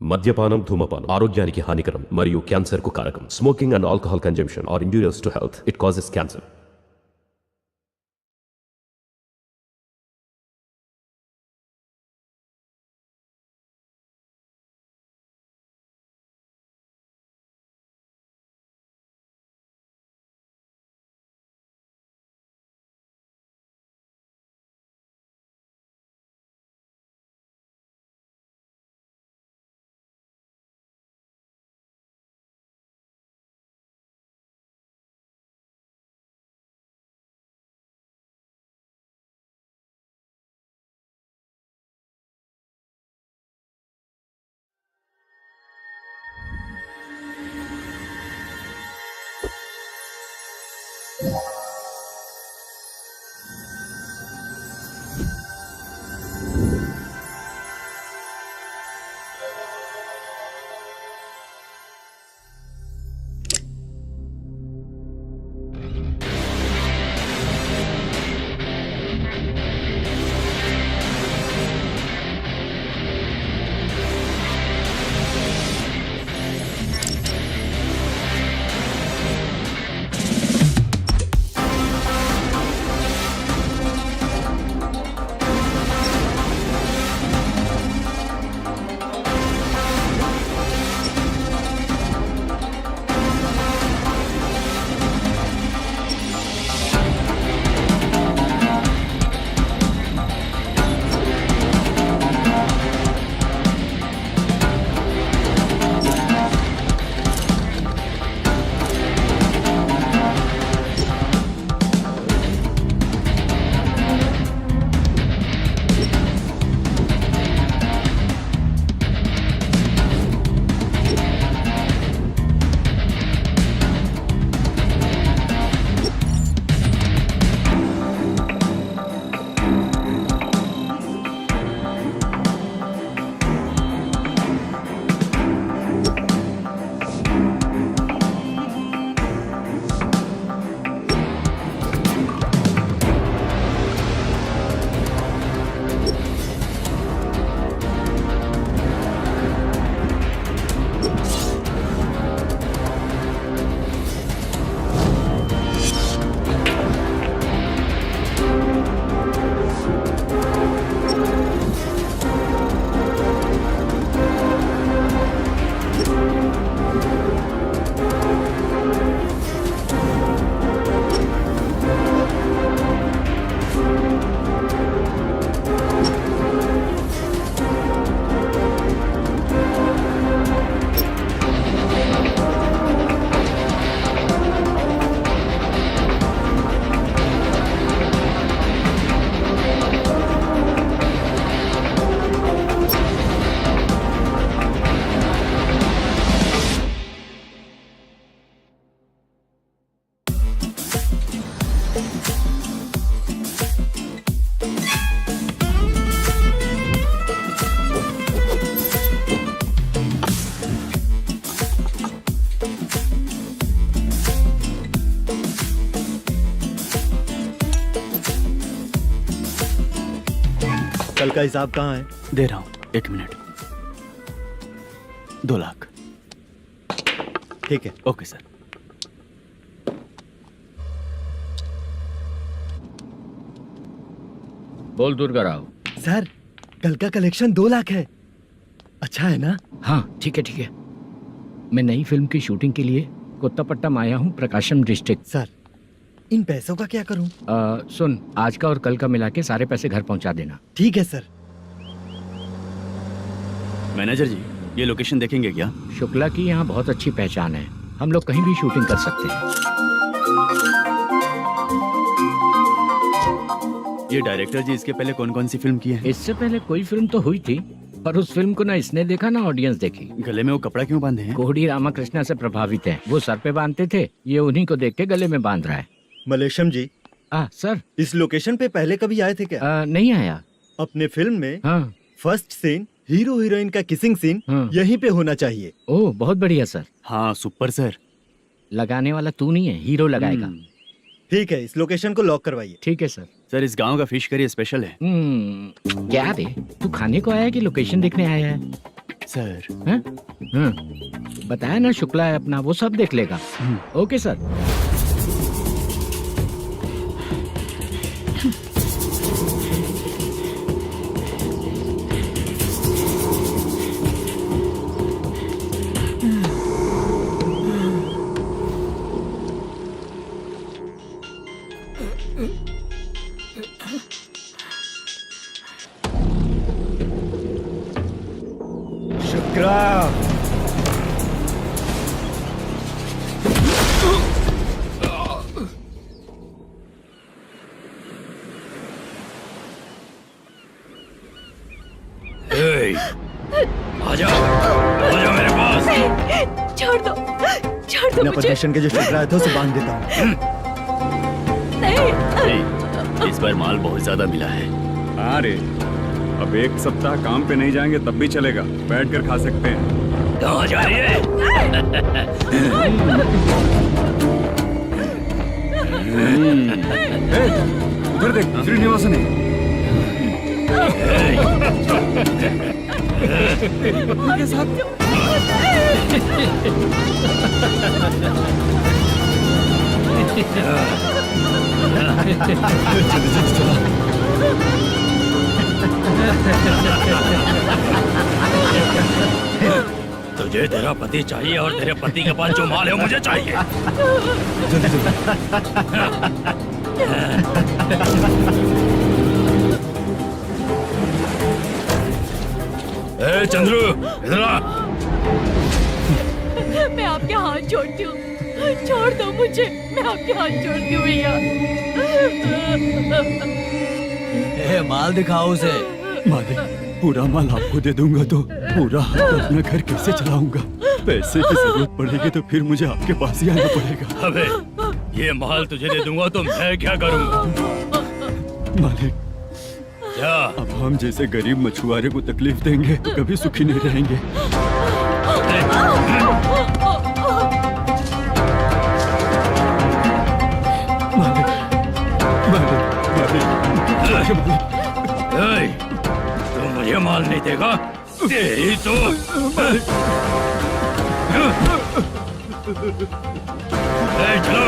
మద్యపానం ధూమపానం ఆరోగ్యానికి హానికరం మరియు క్యాన్సర్కు కారకం. Smoking and alcohol consumption are injurious to health. It causes cancer. कल का हिसाब कहाँ है? दे रहा हूँ, 1 मिनट. 2 लाख. ठीक है. Okay sir. बोल दुर्गा राव. सर कल का कलेक्शन 2 लाख है. अच्छा है ना? हाँ ठीक है ठीक है. मैं नई फिल्म की शूटिंग के लिए कोत्तापट्टम आया हूँ, प्रकाशम डिस्ट्रिक्ट. सर इन पैसों का क्या करूं? सुन, आज का और कल का मिला के सारे पैसे घर पहुँचा देना. ठीक है सर. मैनेजर जी, ये लोकेशन देखेंगे क्या? शुक्ला की यहाँ बहुत अच्छी पहचान है, हम लोग कहीं भी शूटिंग कर सकते हैं. ये डायरेक्टर जी इसके पहले कौन कौन सी फिल्म की है? इससे पहले कोई फिल्म तो हुई थी, पर उस फिल्म को ना इसने देखा ना ऑडियंस देखी. गले में वो कपड़ा क्यों बांधे हैं? कोहड़ी रामाकृष्णा से प्रभावित है. वो सर पे बांधते थे, ये उन्हीं को देख के गले में बांध रहा है. मलेशम जी, सर इस लोकेशन पे पहले कभी आए थे क्या? नहीं आया. अपने फिल्म में हाँ. फर्स्ट सीन हीरो हीरोइन का किसिंग सीन हाँ. यहीं पे होना चाहिए. ओह बहुत बढ़िया सर. हाँ सुपर सर. लगाने वाला तू नहीं है, हीरो लगाएगा. ठीक है, इस लोकेशन को लॉक करवाइए. ठीक है सर. सर इस गांव का फिश करी स्पेशल है. क्या रे, तू खाने को आया है कि लोकेशन देखने आया है? सर हैं? हाँ, बताया ना शुक्ला है अपना, वो सब देख लेगा। Okay sir. शुक्रा, आजा मेरे पास। छोड़ दो बिना मुझे। परमिशन के जो शुक्रा है तो उसे बांध देता हूँ। नहीं, इस बार माल बहुत ज्यादा मिला है। अरे अब एक सप्ताह काम पे नहीं जाएंगे तब भी चलेगा, बैठ कर खा सकते हैं। कहाँ जा रही है? उधर देख, श्रीनिवासन है। उनके साथ तुझे तेरा पति चाहिए और तेरे पति के पास जो माल है वो मुझे चाहिए। ए चंद्रू, इधर आ। मैं आपके हाथ जोड़ती हूँ, छोड़ दो मुझे, मैं आपके हाथ जोड़ती हूँ भैया। माल दिखाओ उसे। मालिक, पूरा माल आपको दे दूंगा तो पूरा अपना घर कैसे चलाऊंगा? पैसे की जरूरत पड़ेगी तो फिर मुझे आपके पास ही आना पड़ेगा। अबे, ये माल तुझे दे दूंगा तो मैं क्या करूंगा? मालिक, क्या अब हम जैसे गरीब मछुआरे को तकलीफ देंगे तो कभी सुखी नहीं रहेंगे। तू मुझे माल नहीं देगा? तेरी तो चलो।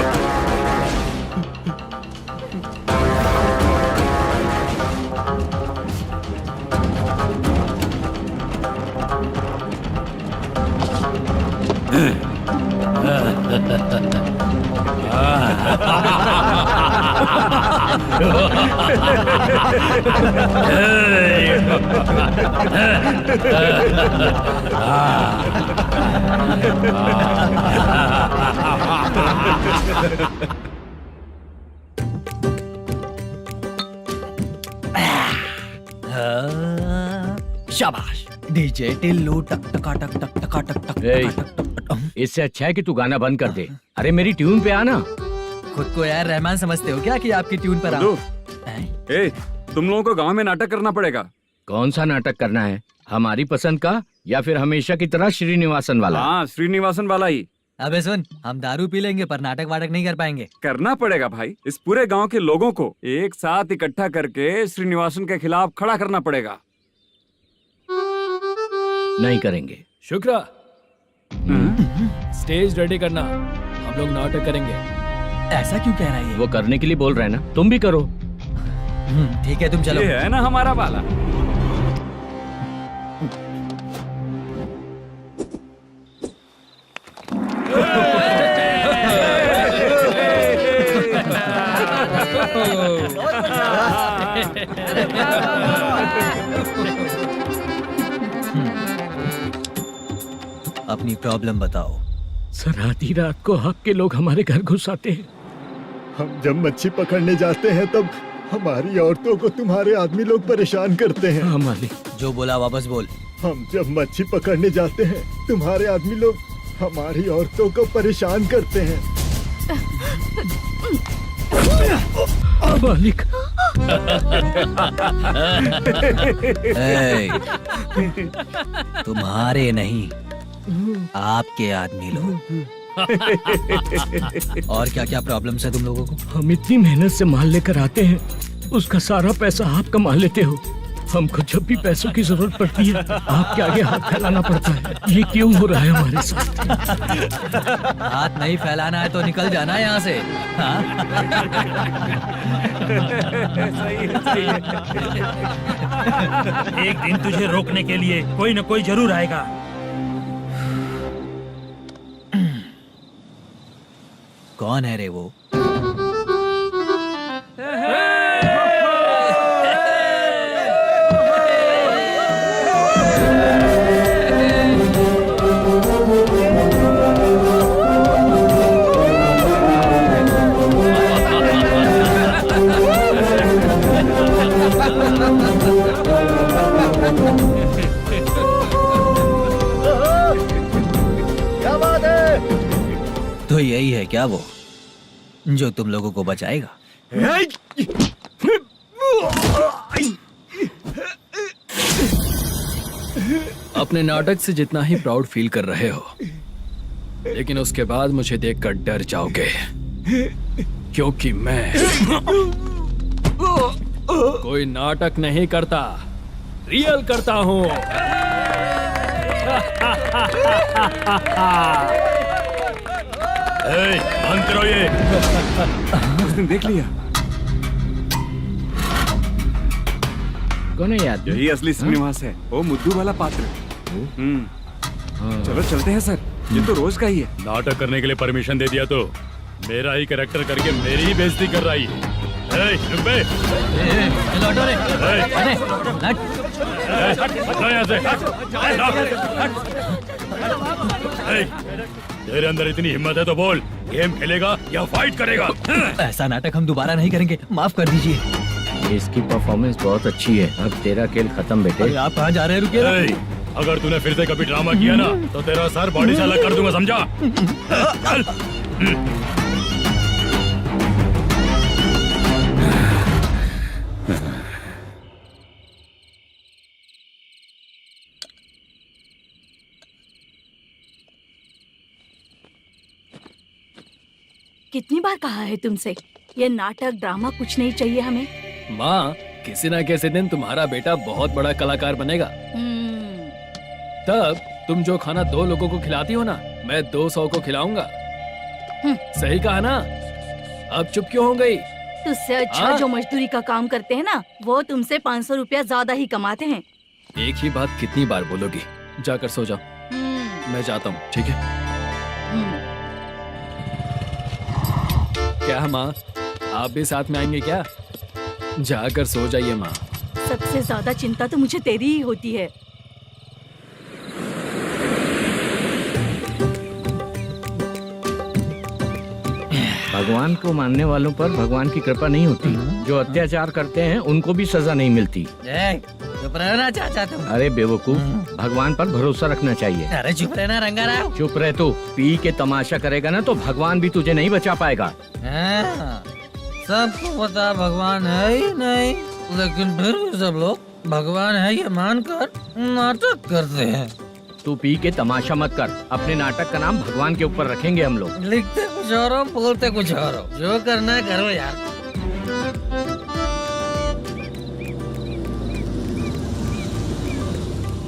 शाबाश डीजे टिल्लू टक टका टक टक टका टक टक ए, टका टक टक टक। इससे अच्छा है कि तू गाना बंद कर दे। अरे मेरी ट्यून पे आना। खुद को यार रहमान समझते हो क्या कि आपकी ट्यून पर दो। हैं? ए, तुम लोगों को गांव में नाटक करना पड़ेगा। कौन सा नाटक करना है, हमारी पसंद का या फिर हमेशा की तरह श्रीनिवासन वाला? हाँ, श्रीनिवासन वाला ही अबे सुन, हम दारू पी लेंगे पर नाटक वाटक नहीं कर पाएंगे। करना पड़ेगा भाई। इस पूरे गांव के लोगों को एक साथ इकट्ठा करके श्रीनिवासन के खिलाफ खड़ा करना पड़ेगा। नहीं करेंगे। शुक्रा, स्टेज रेडी करना, हम लोग नाटक करेंगे। ऐसा क्यों कह रहा है ये? वो करने के लिए बोल रहे हैं ना, तुम भी करो। ठीक है तुम चलो। ये है ना हमारा वाला। अपनी प्रॉब्लम बताओ। सर, आधी रात को आपके लोग हमारे घर घुस आते हैं। हम जब मच्छी पकड़ने जाते हैं तब हमारी औरतों को तुम्हारे आदमी लोग परेशान करते हैं। हाँ मालिक। जो बोला वापस बोल। हम जब मच्छी पकड़ने जाते हैं तुम्हारे आदमी लोग हमारी औरतों को परेशान करते हैं। मालिक। तुम्हारे नहीं, आपके आदमी लोग। और क्या क्या प्रॉब्लम्स है तुम लोगों को? हम इतनी मेहनत से माल लेकर आते हैं, उसका सारा पैसा आप कमा लेते हो। हमको जब भी पैसों की जरूरत पड़ती है आपके आगे हाथ फैलाना पड़ता है। ये क्यों हो रहा है हमारे साथ? हाथ नहीं फैलाना है तो निकल जाना यहाँ से। हाँ? एक दिन तुझे रोकने के लिए कोई न कोई जरूर आएगा। कौन है रे वो? क्या बात है? तो यही है क्या वो जो तुम लोगों को बचाएगा? अपने नाटक से जितना ही प्राउड फील कर रहे हो, लेकिन उसके बाद मुझे देखकर डर जाओगे, क्योंकि मैं कोई नाटक नहीं करता, रियल करता हूँ। बंद करो ये। उसने देख लिया। कौन है याद? यही असली श्रीनिवास है, वो मुद्दू वाला पात्र। चलो चलते हैं सर, ये तो रोज का ही है। नाटक करने के लिए परमिशन दे दिया तो मेरा ही कैरेक्टर करके मेरी ही बेइज्जती कर रही है। लौटो रे। अरे, तेरे अंदर इतनी हिम्मत है तो बोल, गेम खेलेगा या फाइट करेगा? ऐसा नाटक हम दोबारा नहीं करेंगे, माफ कर दीजिए। इसकी परफॉर्मेंस बहुत अच्छी है। अब तेरा खेल खत्म बेटे। अरे आप कहाँ जा रहे हैं? रुकिए ना। अगर तूने फिर से कभी ड्रामा किया ना तो तेरा सर बॉडी से अलग कर दूंगा, समझा? चल। कितनी बार कहा है तुमसे, ये नाटक ड्रामा कुछ नहीं चाहिए हमें। माँ, किसी ना किसी दिन तुम्हारा बेटा बहुत बड़ा कलाकार बनेगा। तब तुम जो खाना 2 लोगों को खिलाती हो ना, मैं 200 को खिलाऊंगा। सही कहा ना? अब चुप क्यों हो गई? तुझसे अच्छा जो मजदूरी का काम करते हैं ना, वो तुमसे 500 रुपया ज्यादा ही कमाते हैं। एक ही बात कितनी बार बोलोगी? जाकर सो जाओ, मैं जाता हूँ, ठीक है? क्या माँ, आप भी साथ में आएंगे क्या? जाकर सो जाइए माँ। सबसे ज्यादा चिंता तो मुझे तेरी ही होती है। भगवान को मानने वालों पर भगवान की कृपा नहीं होती। जो अत्याचार करते हैं उनको भी सजा नहीं मिलती। चुप रहना चाचा तुम। अरे बेवकूफ, भगवान पर भरोसा रखना चाहिए। अरे चुप रहना रंगाराव। चुप रह तू। पी के तमाशा करेगा ना तो भगवान भी तुझे नहीं बचा पाएगा। सबको पता भगवान है ही नहीं, लेकिन फिर भी सब लोग भगवान है ये मानकर नाटक करते हैं। तू पी के तमाशा मत कर। अपने नाटक का नाम भगवान के ऊपर रखेंगे हम लोग। लिखते कुछ और हो, बोलते कुछ और हो। जो करना है करो यार।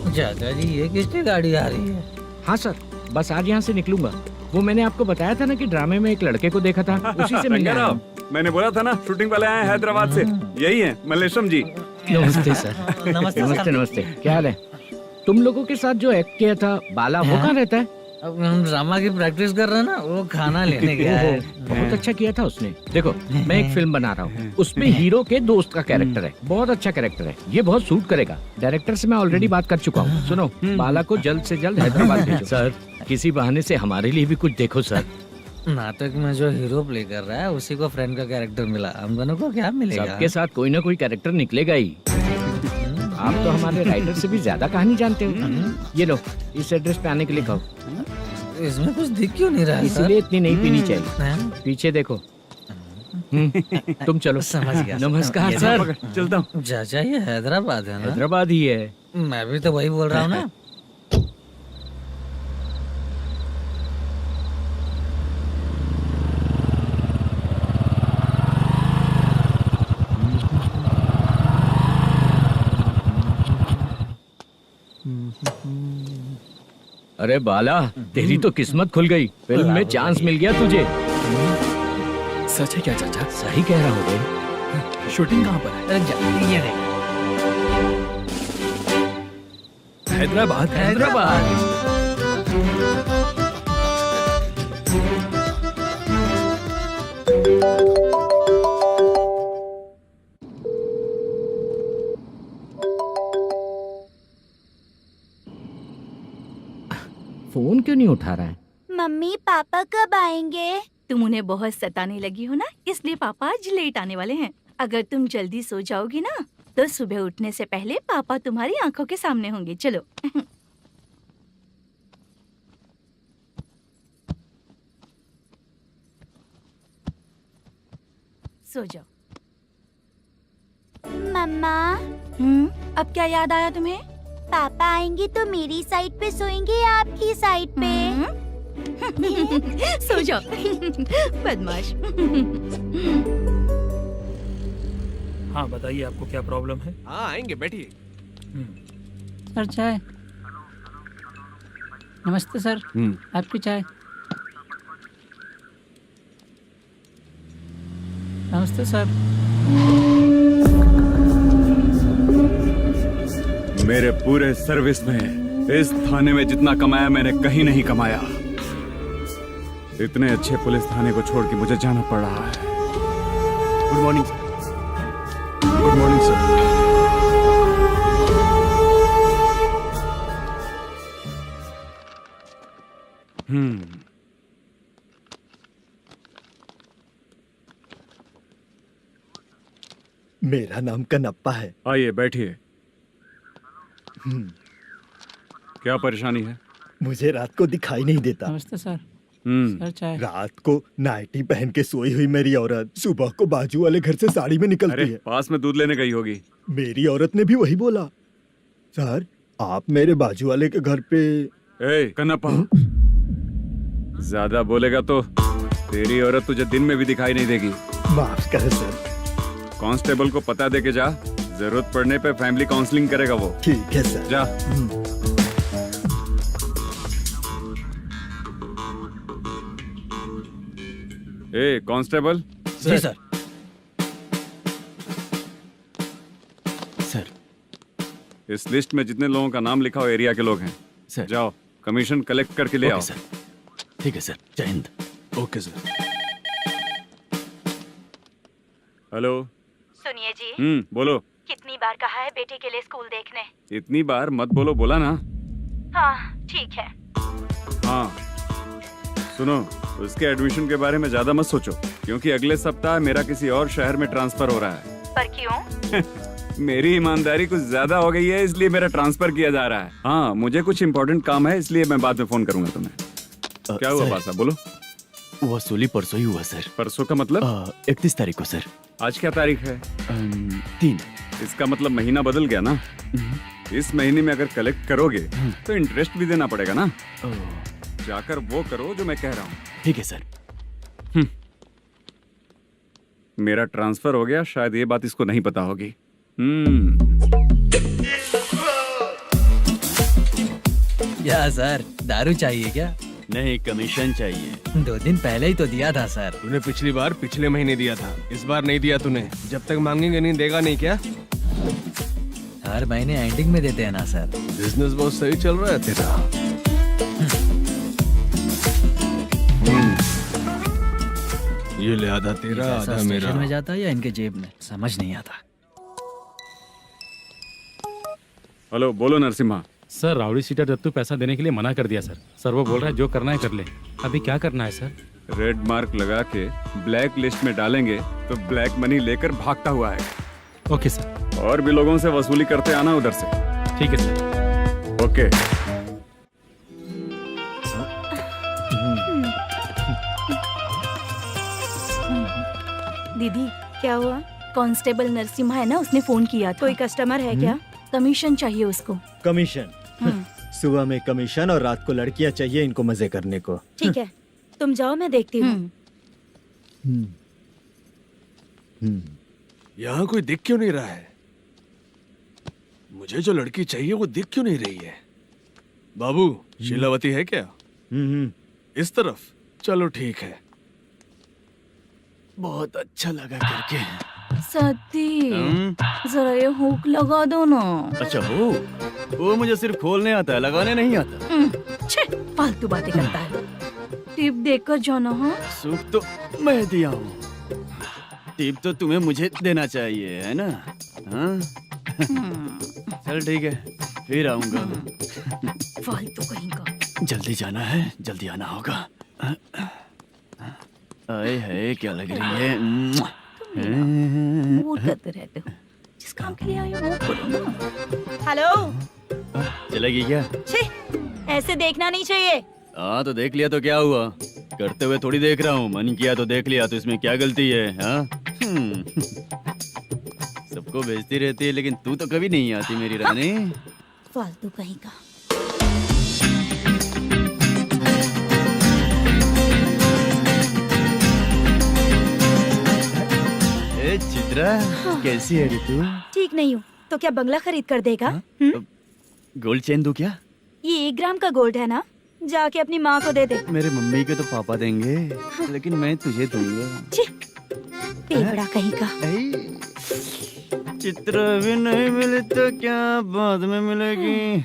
चाचा जी, ये किसकी गाड़ी आ रही है? हाँ सर, बस आज यहाँ से निकलूंगा। वो मैंने आपको बताया था ना कि ड्रामे में एक लड़के को देखा था, उसी से मिलने आया हूँ। मैंने बोला था ना, शूटिंग वाले आए हैं हैदराबाद से। यही है मल्लेशम जी। नमस्ते सर। नमस्ते नमस्ते। क्या हाल है? तुम लोगों के साथ जो एक्ट किया था बाला, वो कहाँ रहता है? अब हम ड्रामा की प्रैक्टिस कर रहे हैं ना, वो खाना लेने गया है। बहुत अच्छा किया था उसने। देखो, मैं एक फिल्म बना रहा हूँ, उसमें हीरो के दोस्त का कैरेक्टर है। बहुत अच्छा कैरेक्टर है, ये बहुत सूट करेगा। डायरेक्टर से मैं ऑलरेडी बात कर चुका हूँ। सुनो, बाला को जल्द से जल्द हैदराबाद भेजो। सर, किसी बहाने से हमारे लिए भी कुछ देखो सर। नाटक में जो हीरो प्ले कर रहा है उसी को फ्रेंड का कैरेक्टर मिला, हम दोनों को क्या मिलेगा? सबके साथ कोई ना कोई कैरेक्टर निकलेगा ही। आप तो हमारे राइटर से भी ज्यादा कहानी जानते हो। ये लो, इस एड्रेस पे आने के लिए कहो। इसमें कुछ दिख क्यों नहीं रहा? इसलिए इतनी नहीं पीनी चाहिए। पीछे देखो। तुम चलो। समझ गया। नमस्कार सर। चलता हूँ। चाचा, ये हैदराबाद है ना? हैदराबाद ही है। मैं भी तो वही बोल रहा हूँ ना। अरे बाला, तेरी तो किस्मत खुल गई, फिल्म में चांस मिल गया तुझे। सच है क्या चाचा? सही कह रहा हूँ बे। शूटिंग कहाँ पर है? अरे जा, ये देख। हैदराबाद। हैदराबाद। फोन क्यों नहीं उठा रहा है? मम्मी पापा कब आएंगे? तुम उन्हें बहुत सताने लगी हो ना, इसलिए पापा आज लेट आने वाले हैं। अगर तुम जल्दी सो जाओगी ना तो सुबह उठने से पहले पापा तुम्हारी आंखों के सामने होंगे। चलो। सो जाओ। मम्मा, अब क्या याद आया तुम्हें? पापा आएंगे तो मेरी साइड पे सोएंगे या आपकी साइड पे? सो जाओ। बदमाश। हाँ बताइए, आपको क्या प्रॉब्लम है? हाँ आएंगे, बैठिए। सर चाय। नमस्ते सर, आपकी चाय। नमस्ते सर। मेरे पूरे सर्विस में इस थाने में जितना कमाया मैंने कहीं नहीं कमाया। इतने अच्छे पुलिस थाने को छोड़ के मुझे जाना पड़ रहा है। Good morning sir. Good morning sir. मेरा नाम कनप्पा है। आइए बैठिए। क्या परेशानी है? मुझे रात को दिखाई नहीं देता। नमस्ते सर। सर चाय। रात को नाइटी पहन के सोई हुई मेरी औरत सुबह को बाजू वाले घर से साड़ी में निकलती अरे है। पास में दूध लेने गई होगी। मेरी औरत ने भी वही बोला। सर, आप मेरे बाजू वाले के घर पे। ए कन्नप्पा, ज्यादा बोलेगा तो तेरी औरत तुझे दिन में भी दिखाई नहीं देगी। माफ करें सर। कांस्टेबल को पता दे के जा, जरूरत पड़ने पे फैमिली काउंसलिंग करेगा वो। ठीक है सर। जा। ए कांस्टेबल। जी सर। सर, इस लिस्ट में जितने लोगों का नाम लिखा हो एरिया के लोग हैं, सर। जाओ कमीशन कलेक्ट करके ले आओ। सर। ठीक है सर, जय हिंद। Okay sir. हेलो। सुनिए जी। बोलो। कितनी बार कहा है बेटे के लिए स्कूल देखने? इतनी बार मत बोलो, बोला ना। हाँ ठीक है। हाँ सुनो, उसके एडमिशन के बारे में ज्यादा मत सोचो, क्योंकि अगले सप्ताह मेरा किसी और शहर में ट्रांसफर हो रहा है। पर क्यों? मेरी ईमानदारी कुछ ज्यादा हो गई है, इसलिए मेरा ट्रांसफर किया जा रहा है। हाँ मुझे कुछ इम्पोर्टेंट काम है, इसलिए मैं बाद में फोन करूंगा तुम्हें। क्या हुआ बासा, बोलो। वसूली परसों ही हुआ सर। परसों का मतलब? 31 तारीख को सर। आज क्या तारीख है? 3। इसका मतलब महीना बदल गया ना। इस महीने में अगर कलेक्ट करोगे तो इंटरेस्ट भी देना पड़ेगा ना। जाकर वो करो जो मैं कह रहा हूँ। ठीक है सर। मेरा ट्रांसफर हो गया, शायद ये बात इसको नहीं पता होगी। क्या सर, दारू चाहिए क्या? नहीं, कमीशन चाहिए। 2 दिन पहले ही तो दिया था सर। तूने पिछली बार पिछले महीने दिया था, इस बार नहीं दिया तूने। जब तक मांगेंगे नहीं देगा नहीं क्या? हर महीने एंडिंग में देते हैं ना सर। बिजनेस बहुत सही चल रहा है तेरा। ये ले आधा तेरा, आधा मेरा। स्टेशन में जाता है या इनके जेब में, समझ नहीं आता। हेलो, बोलो Narasimha. Sir rowdy seater Dattu पैसा देने के लिए मना कर दिया सर। सर वो बोल रहा है जो करना है कर ले। अभी क्या करना है सर? रेड मार्क लगा के ब्लैक लिस्ट में डालेंगे तो ब्लैक मनी लेकर भागता हुआ है। Okay sir. और भी लोगों से वसूली करते आना उधर से। ठीक है सर। ओके। दीदी क्या हुआ? कांस्टेबल नरसिम्हा है ना, उसने फोन किया था। कोई कस्टमर है क्या? कमीशन चाहिए उसको। कमीशन? सुबह में कमीशन और रात को लड़कियां चाहिए इनको मजे करने को। ठीक है, तुम जाओ, मैं देखती हूँ। यहाँ कोई दिख क्यों नहीं रहा है? मुझे जो लड़की चाहिए वो दिख क्यों नहीं रही है? बाबू शीलावती है क्या? इस तरफ चलो ठीक है। बहुत अच्छा लगा करके। सती जरा ये हुक लगा दो ना। अच्छा वो मुझे सिर्फ खोलने आता है, लगाने नहीं आता। छे, फालतू बातें करता है। टिप देकर जाना। हाँ सुख तो मैं दिया हूँ, टिप तो तुम्हें मुझे देना चाहिए, है ना? हाँ? चल ठीक है, फिर आऊंगा। फालतू कहीं का। जल्दी जाना है, जल्दी आना होगा। आए है क्या लग रही है। मूड करते रहते हो। जिस काम के लिए आए हो वो करो ना। हेलो, चलेगी क्या? छी, ऐसे देखना नहीं चाहिए। हाँ तो देख लिया तो क्या हुआ, करते हुए थोड़ी देख रहा हूँ। मन किया तो देख लिया, तो इसमें क्या गलती है? हाँ? सबको भेजती रहती है, लेकिन तू तो कभी नहीं आती मेरी रानी। फालतू कहीं का। ए चित्रा, कैसी है रे तू? ठीक नहीं हूँ तो क्या बंगला खरीद कर देगा? गोल्ड चेन दूं क्या? ये 1 ग्राम का गोल्ड है ना, जाके अपनी माँ को दे दे। मेरे मम्मी के तो पापा देंगे, लेकिन मैं तुझे दूंगा। छी, पेवड़ा कहीं का। चित्रा भी नहीं मिली तो क्या बाद में मिलेगी?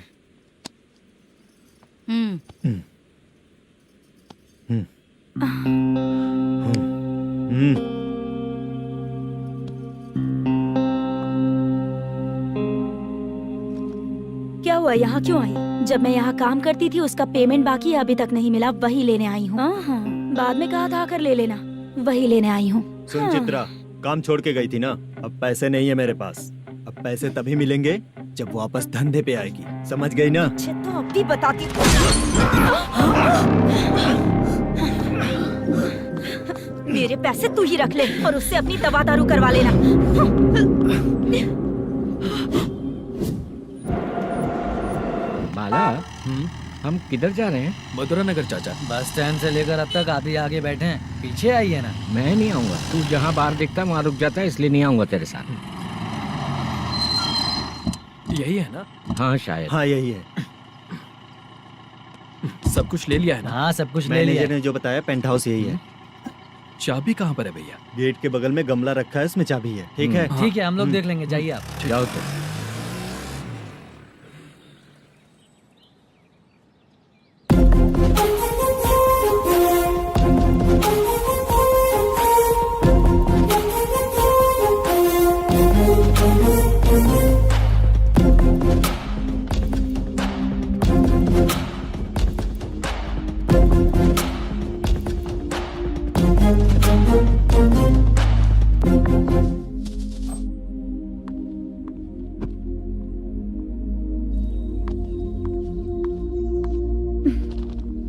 क्या हुआ, यहाँ क्यों आई? जब मैं यहाँ काम करती थी उसका पेमेंट बाकी अभी तक नहीं मिला, वही लेने आई हूँ। हाँ, बाद में कहा था आकर ले लेना, वही लेने आई हूँ। सुन चित्रा, काम छोड़ के गई थी ना, अब पैसे नहीं है मेरे पास। अब पैसे तभी मिलेंगे जब वापस धंधे पे आएगी, समझ गई ना? अच्छा तो अब भी बताती। मेरे पैसे तू ही रख ले और उससे अपनी दवा दारू करवा लेना। बाला, हम किधर जा रहे हैं? मथुरा नगर चाचा। बस स्टैंड से लेकर अब तक आप ही आगे बैठे हैं, पीछे आइए ना। मैं नहीं आऊंगा, तू जहाँ बाहर दिखता है वहाँ रुक जाता है, इसलिए नहीं आऊंगा तेरे साथ। यही है ना? हाँ शायद। हाँ यही है। सब कुछ ले लिया है ना? हाँ सब कुछ ले लिया। मैनेजर ने जो बताया पेंट हाउस यही है। चाबी कहाँ पर है भैया? गेट के बगल में गमला रखा है, उसमें चाबी है। ठीक है? ठीक है, हम लोग देख लेंगे, जाइए आप। जाओ तो।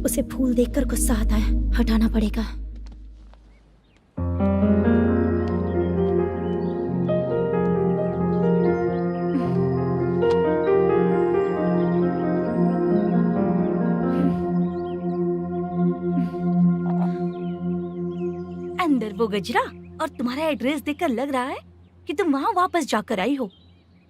उसे फूल देखकर गुस्सा आता है, हटाना पड़ेगा। अंदर वो गजरा और तुम्हारा एड्रेस देखकर लग रहा है कि तुम वहाँ वापस जाकर आई हो।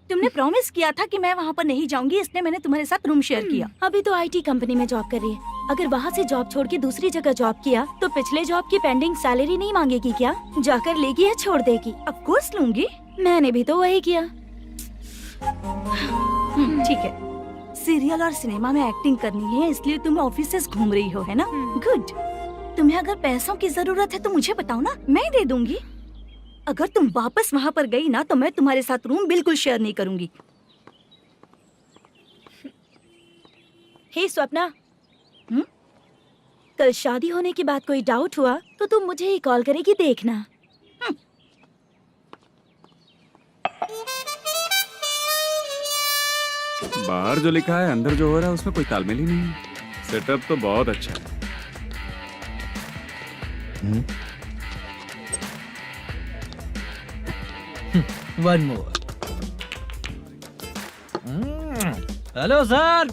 तुमने प्रॉमिस किया था कि मैं वहाँ पर नहीं जाऊंगी, इसलिए मैंने तुम्हारे साथ रूम शेयर किया। अभी तो आईटी कंपनी में जॉब कर रही है। अगर वहाँ से जॉब छोड़ के दूसरी जगह जॉब किया तो पिछले जॉब की पेंडिंग सैलरी नहीं मांगेगी क्या? जाकर लेगी या छोड़ देगी? ऑफ कोर्स लूंगी। मैंने भी तो वही किया। ठीक है, सीरियल और सिनेमा में एक्टिंग करनी है, इसलिए तुम ऑफिसेस घूम रही हो, है ना? गुड। तुम्हें अगर पैसों की जरूरत है तो मुझे बताओ ना, मैं दे दूंगी। अगर तुम वापस वहाँ पर गई ना तो मैं तुम्हारे साथ रूम बिल्कुल शेयर नहीं करूंगी। हे स्वप्ना, कल शादी होने की बात कोई डाउट हुआ तो तुम मुझे ही कॉल करेगी, देखना। बाहर जो लिखा है अंदर जो हो रहा है उसमें कोई तालमेल ही नहीं है। सेटअप तो बहुत अच्छा है। One more. हेलो सर,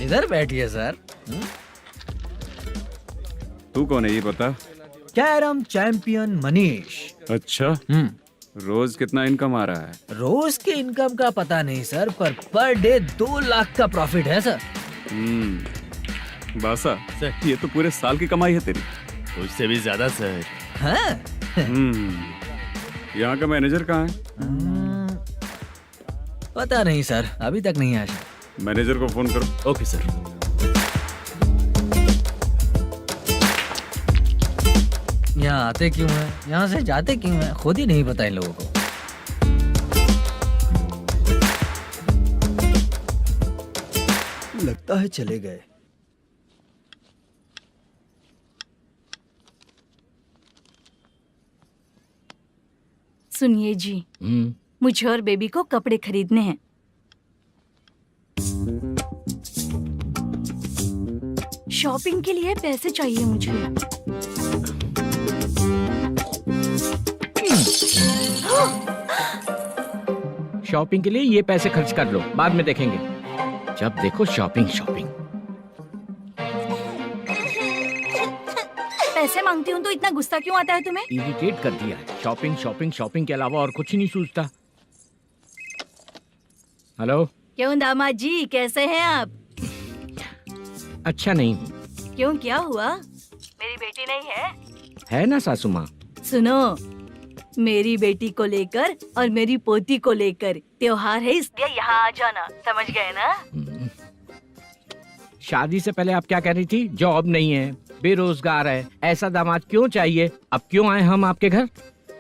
इधर बैठिए सर। तू कौन है ये बता? Carrom champion Manish. अच्छा, रोज कितना इनकम आ रहा है? रोज के इनकम का पता नहीं सर, पर डे 2 लाख का प्रॉफिट है सर। बासा सर, ये तो पूरे साल की कमाई है तेरी। उससे भी ज्यादा सर। हाँ? यहाँ का मैनेजर कहाँ है? पता नहीं सर, अभी तक नहीं आया। मैनेजर को फोन करो। Okay sir. यहाँ आते क्यों हैं, यहाँ से जाते क्यों हैं, खुद ही नहीं पता इन लोगों को। लगता है चले गए। सुनिए जी, मुझे और बेबी को कपड़े खरीदने हैं। शॉपिंग के लिए पैसे चाहिए मुझे। शॉपिंग के लिए ये पैसे खर्च कर लो, बाद में देखेंगे। जब देखो शॉपिंग शॉपिंग। पैसे मांगती हूँ तो इतना गुस्सा क्यों आता है तुम्हें? इरिटेट कर दिया है। शॉपिंग शॉपिंग शॉपिंग के अलावा और कुछ नहीं सूझता। हेलो। क्यों दामाद जी, कैसे हैं आप? अच्छा नहीं हूँ। क्यों, क्या हुआ? मेरी बेटी नहीं है? है ना सासू माँ। सुनो, मेरी बेटी को लेकर और मेरी पोती को लेकर त्योहार है, इसलिए यहाँ आ जाना, समझ गए ना? शादी से पहले आप क्या कह रही थी? जॉब नहीं है, बेरोजगार है, ऐसा दामाद क्यों चाहिए? अब क्यों आए हम आपके घर?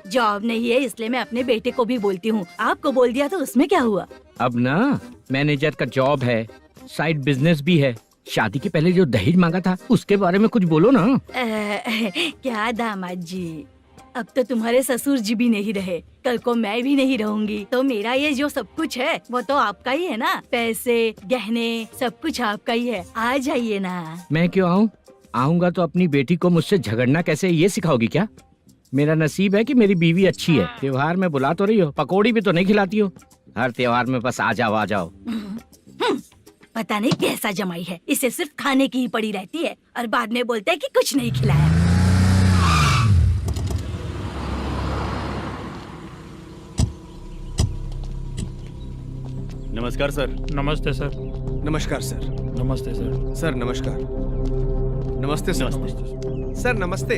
जॉब नहीं है इसलिए मैं अपने बेटे को भी बोलती हूँ। आपको बोल दिया तो उसमें क्या हुआ? अब ना मैनेजर का जॉब है, साइड बिजनेस भी है। शादी के पहले जो दहेज मांगा था उसके बारे में कुछ बोलो ना। क्या दामाद जी, अब तो तुम्हारे ससुर जी भी नहीं रहे, कल को मैं भी नहीं रहूंगी, तो मेरा ये जो सब कुछ है वो तो आपका ही है ना। पैसे, गहने, सब कुछ आपका ही है। आ जाइए ना। मैं क्यों आऊँ? आऊंगा तो अपनी बेटी को मुझसे झगड़ना कैसे ये सिखाओगी क्या? मेरा नसीब है कि मेरी बीवी अच्छी है। त्योहार में बुला तो रही हो, पकौड़ी भी तो नहीं खिलाती हो। हर त्योहार में बस आ जाओ आ जाओ। पता नहीं कैसा जमाई है, इसे सिर्फ खाने की ही पड़ी रहती है और बाद में बोलते है कि कुछ नहीं खिलाया। नमस्कार सर। नमस्ते सर। नमस्कार सर। नमस्ते सर। सर नमस्कार। नमस्ते सर। सर नमस्ते।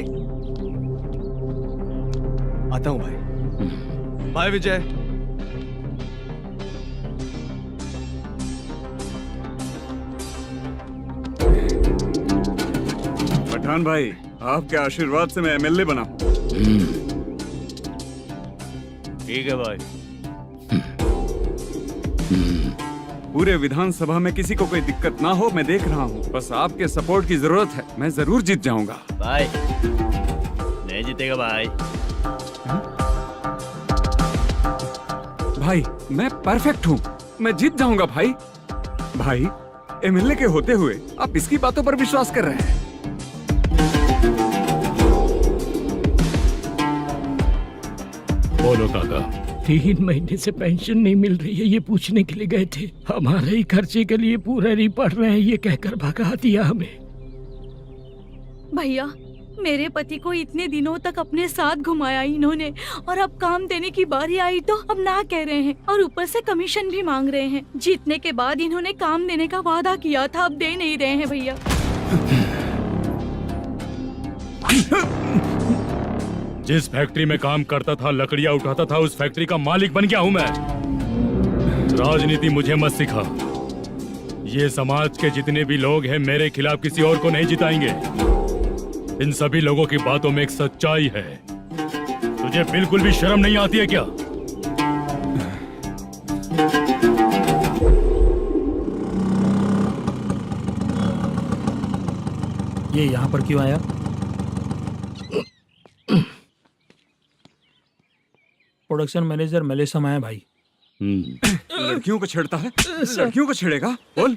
आता हूँ भाई। बाय विजय। पठान भाई, आपके आशीर्वाद से मैं एमएलए बना हूँ। ठीक है भाई। पूरे विधानसभा में किसी को कोई दिक्कत ना हो, मैं देख रहा हूँ। बस आपके सपोर्ट की जरूरत है, मैं जरूर जीत जाऊंगा। भाई नहीं जीतेगा भाई। भाई मैं परफेक्ट हूँ, मैं जीत जाऊंगा भाई। भाई एमएलए के होते हुए आप इसकी बातों पर विश्वास कर रहे हैं? बोलो काका। 3 महीने से पेंशन नहीं मिल रही है, ये पूछने के लिए गए थे। हमारे ही खर्चे के लिए पूरा नहीं पड़ रहे हैं, ये कहकर भगा दिया हमें। भैया, मेरे पति को इतने दिनों तक अपने साथ घुमाया इन्होंने, और अब काम देने की बारी आई तो अब ना कह रहे हैं, और ऊपर से कमीशन भी मांग रहे हैं। जीतने के बाद इन्होंने काम देने का वादा किया था, अब दे नहीं रहे हैं भैया। जिस फैक्ट्री में काम करता था, लकड़ियां उठाता था, उस फैक्ट्री का मालिक बन गया हूं मैं। राजनीति मुझे मत सिखा। ये समाज के जितने भी लोग हैं मेरे खिलाफ किसी और को नहीं जिताएंगे। इन सभी लोगों की बातों में एक सच्चाई है। तुझे बिल्कुल भी शर्म नहीं आती है क्या? ये यहाँ पर क्यों आया? प्रोडक्शन मैनेजर मलेशम आया भाई। लड़कियों को छेड़ता है? लड़कियों को छेड़ेगा? बोल।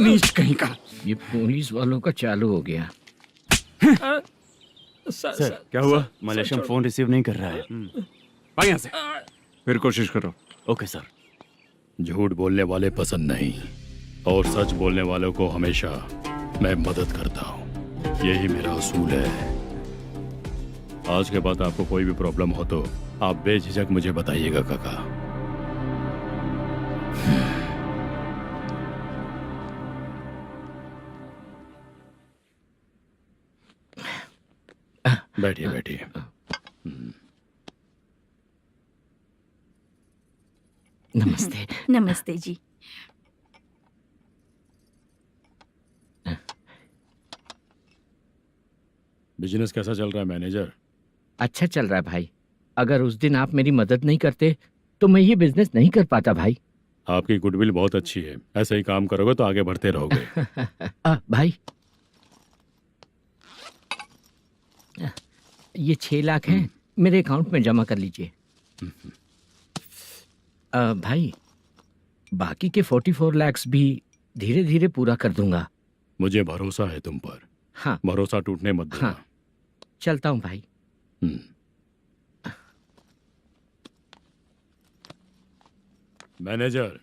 नीच कहीं का। ये पुलिस वालों का चालू हो गया। सर क्या हुआ? मलेशियन फोन रिसीव नहीं कर रहा है। भाई यहाँ से फिर कोशिश करो। Okay sir. झूठ बोलने वाले पसंद नहीं, और सच बोलने वालों को हमेशा मैं मदद करता हूँ। यही मेरा असूल है। आज के बाद आपको कोई भी प्रॉब्लम हो तो आप बेझिझक मुझे बताइएगा काका। बैठिए बैठिए। नमस्ते। नमस्ते जी। बिजनेस कैसा चल रहा है मैनेजर? अच्छा चल रहा है भाई। अगर उस दिन आप मेरी मदद नहीं करते तो मैं ये बिजनेस नहीं कर पाता भाई। आपकी गुडविल बहुत अच्छी है, ऐसे ही काम करोगे तो आगे बढ़ते रहोगे। भाई ये 6 लाख हैं, मेरे अकाउंट में जमा कर लीजिए। भाई बाकी के 44 लाख भी धीरे धीरे पूरा कर दूंगा। मुझे भरोसा है तुम पर। हाँ भरोसा टूटने मत देना। हाँ चलता हूँ भाई। मैनेजर,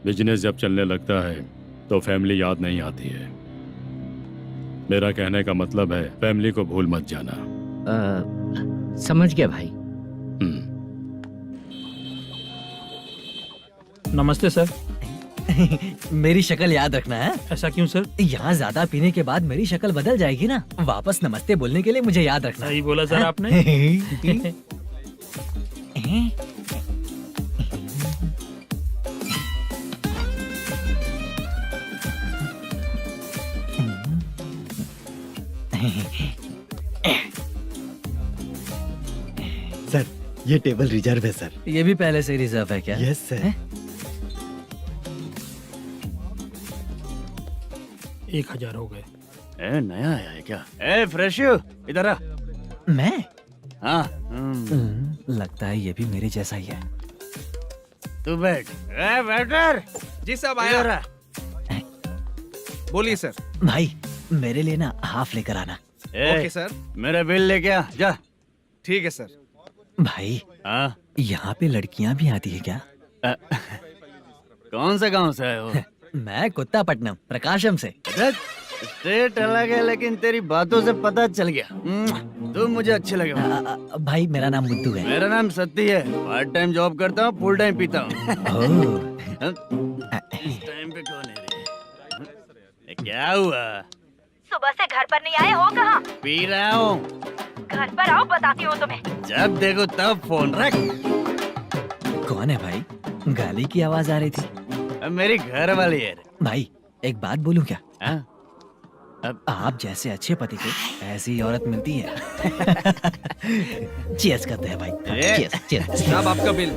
बिजनेस जब चलने लगता है तो फैमिली याद नहीं आती है। मेरा कहने का मतलब है फैमिली को भूल मत जाना। समझ गया भाई। नमस्ते सर। मेरी शक्ल याद रखना है। ऐसा क्यों सर? यहाँ ज्यादा पीने के बाद मेरी शक्ल बदल जाएगी ना, वापस नमस्ते बोलने के लिए मुझे याद रखना। सही बोला सर आपने। सर ये टेबल रिजर्व है सर। ये भी पहले से रिजर्व है क्या? Yes sir. 1000 हो गए। नया आया है क्या? फ्रेश इधर आ। मैं? हाँ लगता है ये भी मेरे जैसा ही है। तू बैठ। वेटर। जी साहब आया। बोलिए सर। भाई मेरे लिए ना हाफ लेकर आना। Okay sir. मेरा बिल लेके आ जा। ठीक है सर। भाई हाँ यहाँ पे लड़कियाँ भी आती है क्या? कौन सा गांव से है वो? मैं कुत्तापट्टनम प्रकाशम से। स्टेट अलग है लेकिन तेरी बातों से पता चल गया तुम मुझे अच्छे लगे। भाई मेरा नाम मुद्दू है। मेरा नाम सत्ती है। पार्ट टाइम जॉब करता हूँ, फुल टाइम पीता हूँ। इस टाइम पे कौन है रे? क्या हुआ? सुबह से घर पर नहीं आए हो कहाँ? पी रहा हूँ। घर पर आओ बताती हूँ तुम्हें। जब देखो तब फोन रख। कौन है भाई? गाली की आवाज आ रही थी। मेरी घर वाली है। भाई एक बात बोलूं क्या? अब आप जैसे अच्छे पति को ऐसी औरत मिलती है। चीयर्स करते हैं भाई। Cheers cheers. साहब आपका बिल।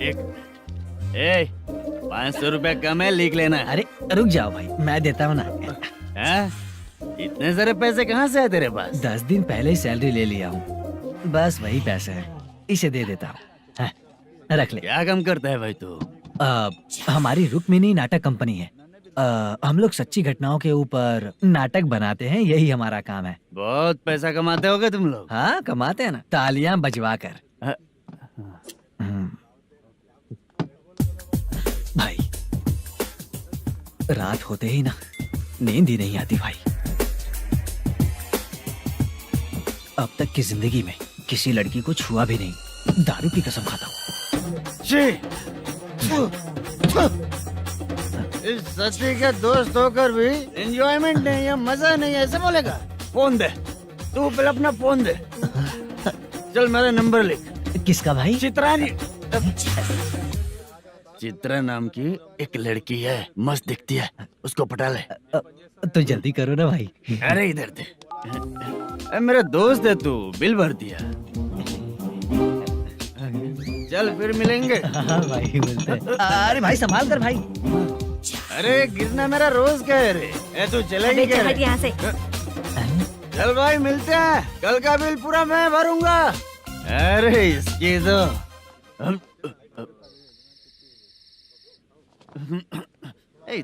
एक 500 रुपया कम है, लिख लेना। अरे रुक जाओ भाई, मैं देता हूँ ना। इतने सारे पैसे कहाँ से है तेरे पास? 10 दिन पहले ही सैलरी ले लिया हूँ, बस वही पैसे हैं, इसे दे देता हूँ। रख ले। क्या काम करता है भाई तू? हमारी रुक्मिनी नाटक कंपनी है। हम लोग सच्ची घटनाओं के ऊपर नाटक बनाते हैं, यही हमारा काम है। बहुत पैसा कमाते होगे तुम लोग। हाँ कमाते हैं ना, तालियां बजवा कर। भाई रात होते ही ना नींद ही नहीं आती भाई। अब तक की जिंदगी में किसी लड़की को छुआ भी नहीं, दारू की कसम खाता हूँ। इस सच्ची के दोस्त होकर भी एंजॉयमेंट नहीं है, मजा नहीं है, ऐसे बोलेगा? फोन दे, तू पहले अपना फोन दे। चल मेरा नंबर लिख। किसका भाई? चित्रानी। चित्रा नाम की एक लड़की है, मस्त दिखती है, उसको पटा ले। तो जल्दी करो ना भाई। अरे इधर दे। मेरा दोस्त है तू, बिल भर दिया। चल फिर मिलेंगे। हाँ भाई मिलते हैं। अरे भाई संभाल कर भाई। अरे गिरना मेरा रोज का है रे। तू चलेगी क्या? यहाँ से। चल भाई मिलते हैं, कल का बिल पूरा मैं भरूंगा। अरे इसकी तो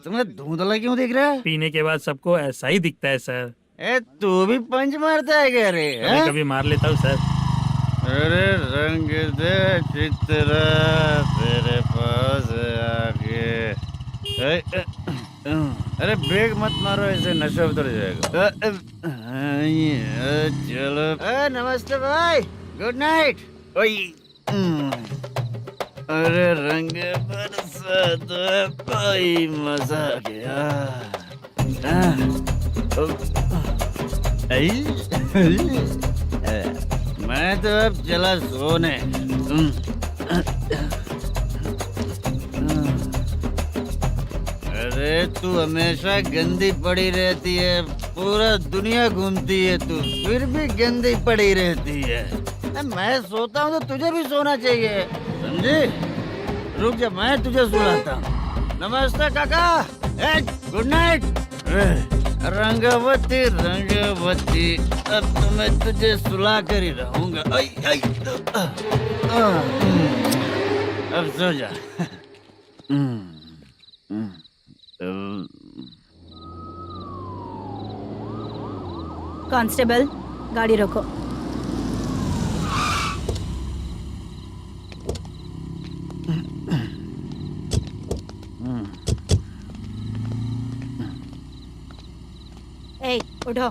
तुम्हें धुंधला क्यों दिख रहा है? पीने के बाद सबको ऐसा ही दिखता है सर। तू भी पंच मारता है क्या रे? कभी कभी मार लेता हूँ सर। अरे रंग दे चित्रा तेरे पास आके। अरे ब्रेक मत मारो, ऐसे नशा उतर जाएगा। चलो। नमस्ते भाई, गुड नाइट। अरे रंग बरसात भाई, मजा आ गया। मैं तो अब चला सोने। अरे तू हमेशा गंदी पड़ी रहती है, पूरा दुनिया घूमती है तू, फिर भी गंदी पड़ी रहती है। मैं सोता हूँ तो तुझे भी सोना चाहिए, समझी? रुक जा, मैं तुझे सुलाता हूँ। नमस्ते काका, गुड नाइट। रंगवती रंगवती, अब तो मैं तुझे सुला कर ही रहूंगा। अब सो जा। कांस्टेबल, गाड़ी रोको। ए, उठो।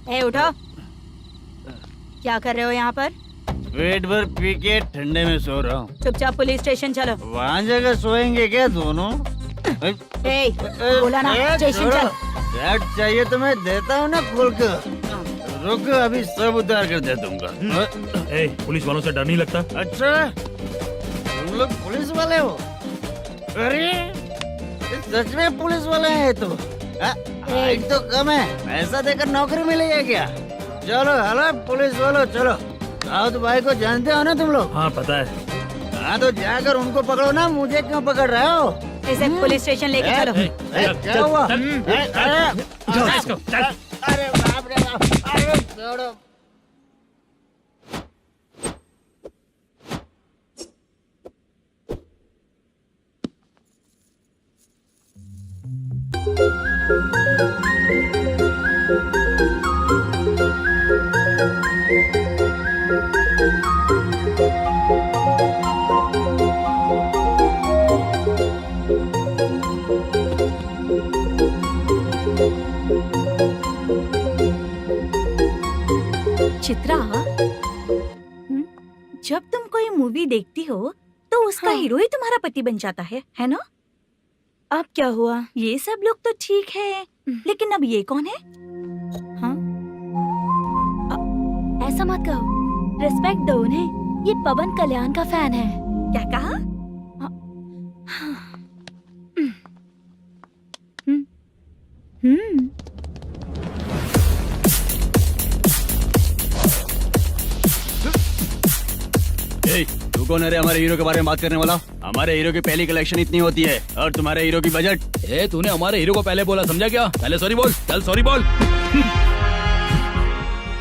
ए, उठो। क्या कर रहे हो यहाँ पर? पेट भर पी के ठंडे में सो रहा हूँ। चुपचाप पुलिस स्टेशन चलो। वहाँ जगह सोएंगे क्या दोनों? ए, बोला ना, स्टेशन चल। शर्ट चाहिए तो मैं देता हूँ ना खोल कर। रुक, अभी सब उतार कर दे दूंगा। ए, पुलिस वालों से डर नहीं लगता? अच्छा, तुम लोग पुलिस वाले हो? अरे सच में पुलिस वाले हैं तो? हाइट तो कम है, पैसा देकर नौकरी मिलेगी क्या? चलो हेलो पुलिस वालों, चलो। दाऊद भाई को जानते हो ना तुम लोग? हाँ पता है। हाँ तो जाकर उनको पकड़ो ना, मुझे क्यों पकड़ रहे हो? इसे पुलिस स्टेशन लेके चलो। क्या हुआ? अरे बाप रे बाप, अरे छोड़ो। चित्रा, जब तुम कोई मूवी देखती हो तो उसका हीरो ही तुम्हारा पति बन जाता है ना? अब क्या हुआ? ये सब लोग तो ठीक है, लेकिन अब ये कौन है? हाँ? ऐसा मत कहो, रिस्पेक्ट दो उन्हें। ये पवन कल्याण का फैन है। क्या कहा? तू कौन है रे हमारे हीरो के बारे में बात करने वाला? हमारे हीरो की पहली कलेक्शन इतनी होती है और तुम्हारे हीरो की बजट। तूने हमारे हीरो को पहले बोला, समझा क्या? पहले सॉरी बोल, चल सॉरी बोल।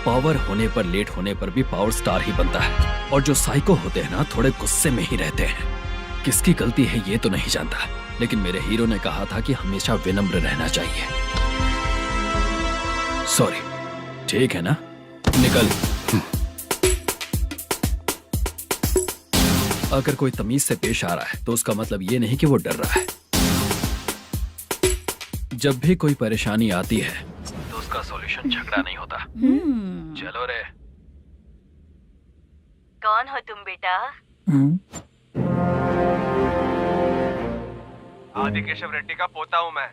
पावर होने पर, लेट होने पर भी पावर स्टार ही बनता है। और जो साइको होते हैं ना, थोड़े गुस्से में ही रहते हैं। किसकी गलती है ये तो नहीं जानता, लेकिन मेरे हीरो ने कहा था कि हमेशा विनम्र रहना चाहिए। सॉरी, ठीक है ना? निकल। अगर कोई तमीज से पेश आ रहा है तो उसका मतलब ये नहीं कि वो डर रहा है। जब भी कोई परेशानी आती है तो उसका सॉल्यूशन झगड़ा नहीं होता। चलो रे। कौन हो तुम बेटा? आदि केशव रेड्डी का पोता हूँ मैं।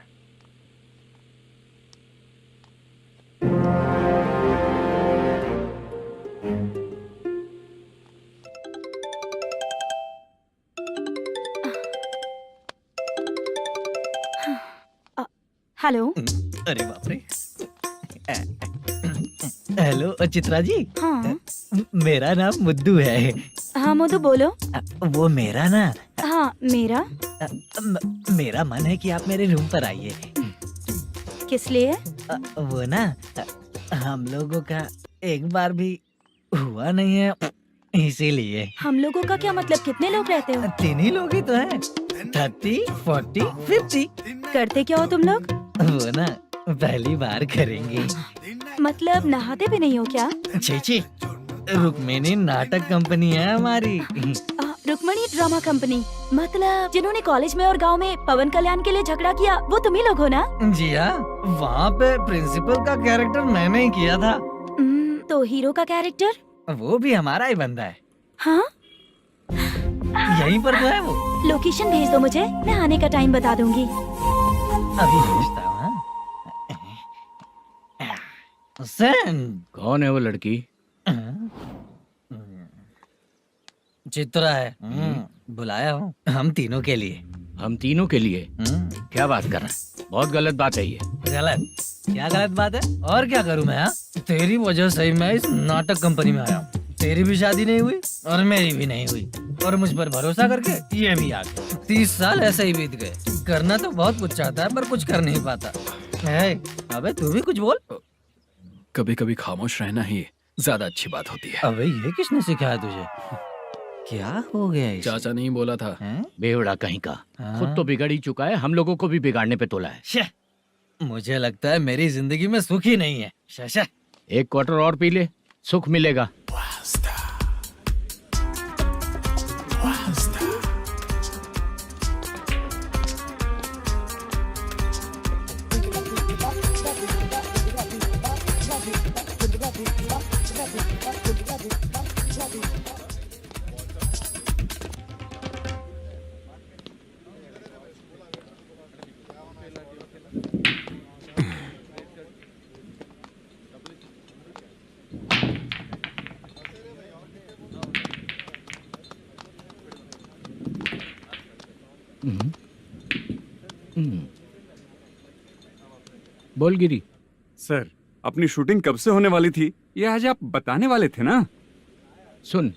हेलो। अरे बाप रे। हेलो चित्रा जी। हाँ। मेरा नाम मुद्दू है। हाँ मुद्दू बोलो। वो मेरा ना। हाँ मेरा। मेरा मन है कि आप मेरे रूम पर आइए। किस लिए? वो ना, हम लोगों का एक बार भी हुआ नहीं है, इसीलिए। हम लोगों का क्या मतलब? कितने लोग रहते हो? 3 ही लोग ही तो हैं। 30, 40, 50। करते क्या हो तुम लोग? वो ना पहली बार करेंगे। मतलब नहाते भी नहीं हो क्या? छी छी, रुक्मिणी नाटक कंपनी है हमारी। रुक्मणी ड्रामा कंपनी, मतलब जिन्होंने कॉलेज में और गांव में पवन कल्याण के लिए झगड़ा किया, वो तुम ही लोग हो ना? जी हाँ, वहाँ पे प्रिंसिपल का कैरेक्टर मैंने ही किया था। तो हीरो का कैरेक्टर? वो भी हमारा ही बंदा है। हाँ, यहीं पर तो है वो। लोकेशन भेज दो मुझे, मैं आने का टाइम बता दूंगी। अभी भेजता हूँ। हाँ? सेंड। कौन है वो लड़की? चित्रा है। बुलाया हूँ हम तीनों के लिए। हम तीनों के लिए? क्या बात कर रहा है? बहुत गलत बात है ये। गलत? क्या गलत बात है? और क्या करूँ मैं? तेरी वजह से मैं इस नाटक कंपनी में आया हूँ। तेरी भी शादी नहीं हुई और मेरी भी नहीं हुई, और मुझ पर भरोसा करके ये भी आ गया। 30 साल ऐसे ही बीत गए। करना तो बहुत कुछ चाहता है, पर कुछ कर नहीं पाता। अबे तू भी कुछ बोल। कभी कभी खामोश रहना ही ज्यादा अच्छी बात होती है। अबे ये किसने सिखाया तुझे? क्या हो गया इसे? चाचा नहीं बोला था। बेवड़ा कहीं का। खुद तो बिगड़ ही चुका है, हम लोगों को भी बिगाड़ने पे तोला है। मुझे लगता है मेरी जिंदगी में सुख ही नहीं है। शशा, एक क्वार्टर और पी ले, सुख मिलेगा। बोल गिरी। सर, अपनी शूटिंग कब से होने वाली थी, ये आज आप बताने वाले थे ना? सुन,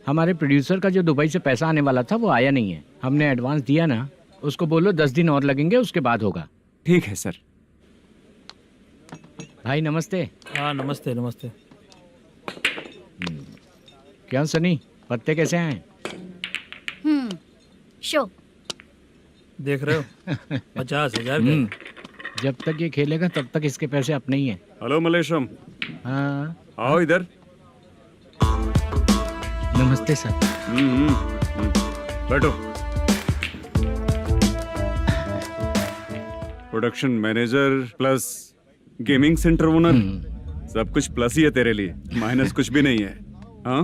हमारे प्रोड्यूसर का जो दुबई से पैसा आने वाला था वो आया नहीं है। हमने एडवांस दिया ना, उसको बोलो 10 दिन और लगेंगे, उसके बाद होगा। ठीक है सर। भाई नमस्ते। हाँ नमस्ते नमस्ते। क्या सनी, पत्ते कैसे हैं? शो देख रहे हो 50,000 के। जब तक ये खेलेगा तब तक इसके पैसे अपने ही हैं। हेलो मलेशम। हाँ, आओ इधर। नमस्ते सर। बैठो। Production manager plus gaming centre owner, सब कुछ प्लस ही है तेरे लिए, माइनस कुछ भी नहीं है। हाँ,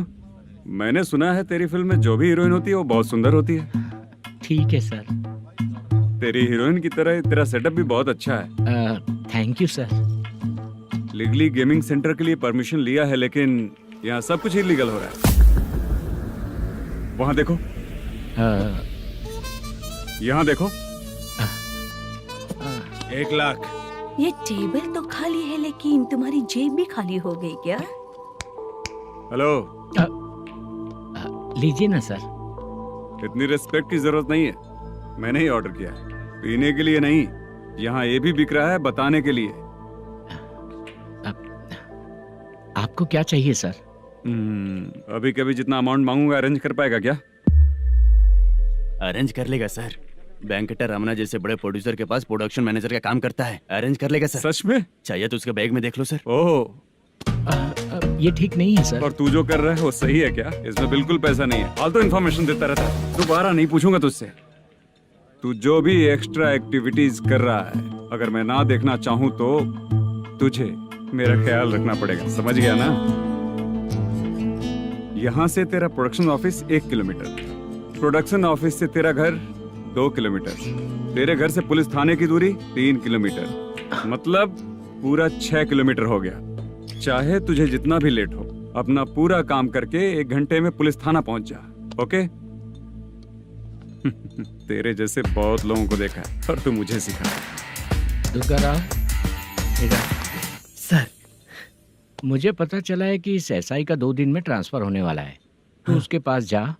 मैंने सुना है तेरी फिल्म में जो भी हीरोइन होती है वो बहुत सुंदर होती है। ठीक है सर। तेरी हीरोइन की तरह तेरा सेटअप भी बहुत अच्छा है। Thank you sir. Legally gaming centre के लिए परमिशन लिया है, लेकिन यहाँ सब कुछ इलीगल हो रहा है। वहाँ देखो, यहाँ देखो। 1 लाख। ये टेबल तो खाली है, लेकिन तुम्हारी जेब भी खाली हो गई क्या? हेलो। लीजिए ना सर। इतनी रिस्पेक्ट की जरूरत नहीं है, मैंने ही ऑर्डर किया है। पीने के लिए नहीं, यहाँ ये भी बिक रहा है बताने के लिए। आपको क्या चाहिए सर? अभी कभी जितना अमाउंट मांगूंगा अरेंज कर पाएगा क्या? अरेंज कर लेगा सर। वेंकटर रमना जैसे बड़े प्रोड्यूसर के पास प्रोडक्शन मैनेजर का काम करता है, अरेंज कर लेगा सर। सच में? चाहिए तो उसके बैग में देख लो सर। ओह, ये ठीक नहीं है सर। और तू जो कर रहा है वो सही है क्या? इसमें बिल्कुल पैसा नहीं है, फालतू इन्फॉर्मेशन देता रहता है। दोबारा नहीं पूछूंगा तुझसे। तू जो भी एक्स्ट्रा एक्टिविटीज कर रहा है, अगर मैं ना देखना चाहूँ तो तुझे मेरा ख्याल रखना पड़ेगा, समझ गया ना? यहाँ से तेरा production office 1 kilometre, production office से तेरा घर 2 किलोमीटर, तेरे घर से पुलिस थाने की दूरी 3 किलोमीटर, मतलब पूरा 6 किलोमीटर हो गया। चाहे तुझे जितना भी लेट हो, अपना पूरा काम करके 1 घंटे में पुलिस थाना पहुंच जा, ओके? तेरे जैसे बहुत लोगों को देखा है और तू मुझे सिखा। सर, मुझे पता चला है कि इस एसआई का 2 दिन में ट्रांसफर होने वाला है। तो उसके पास जा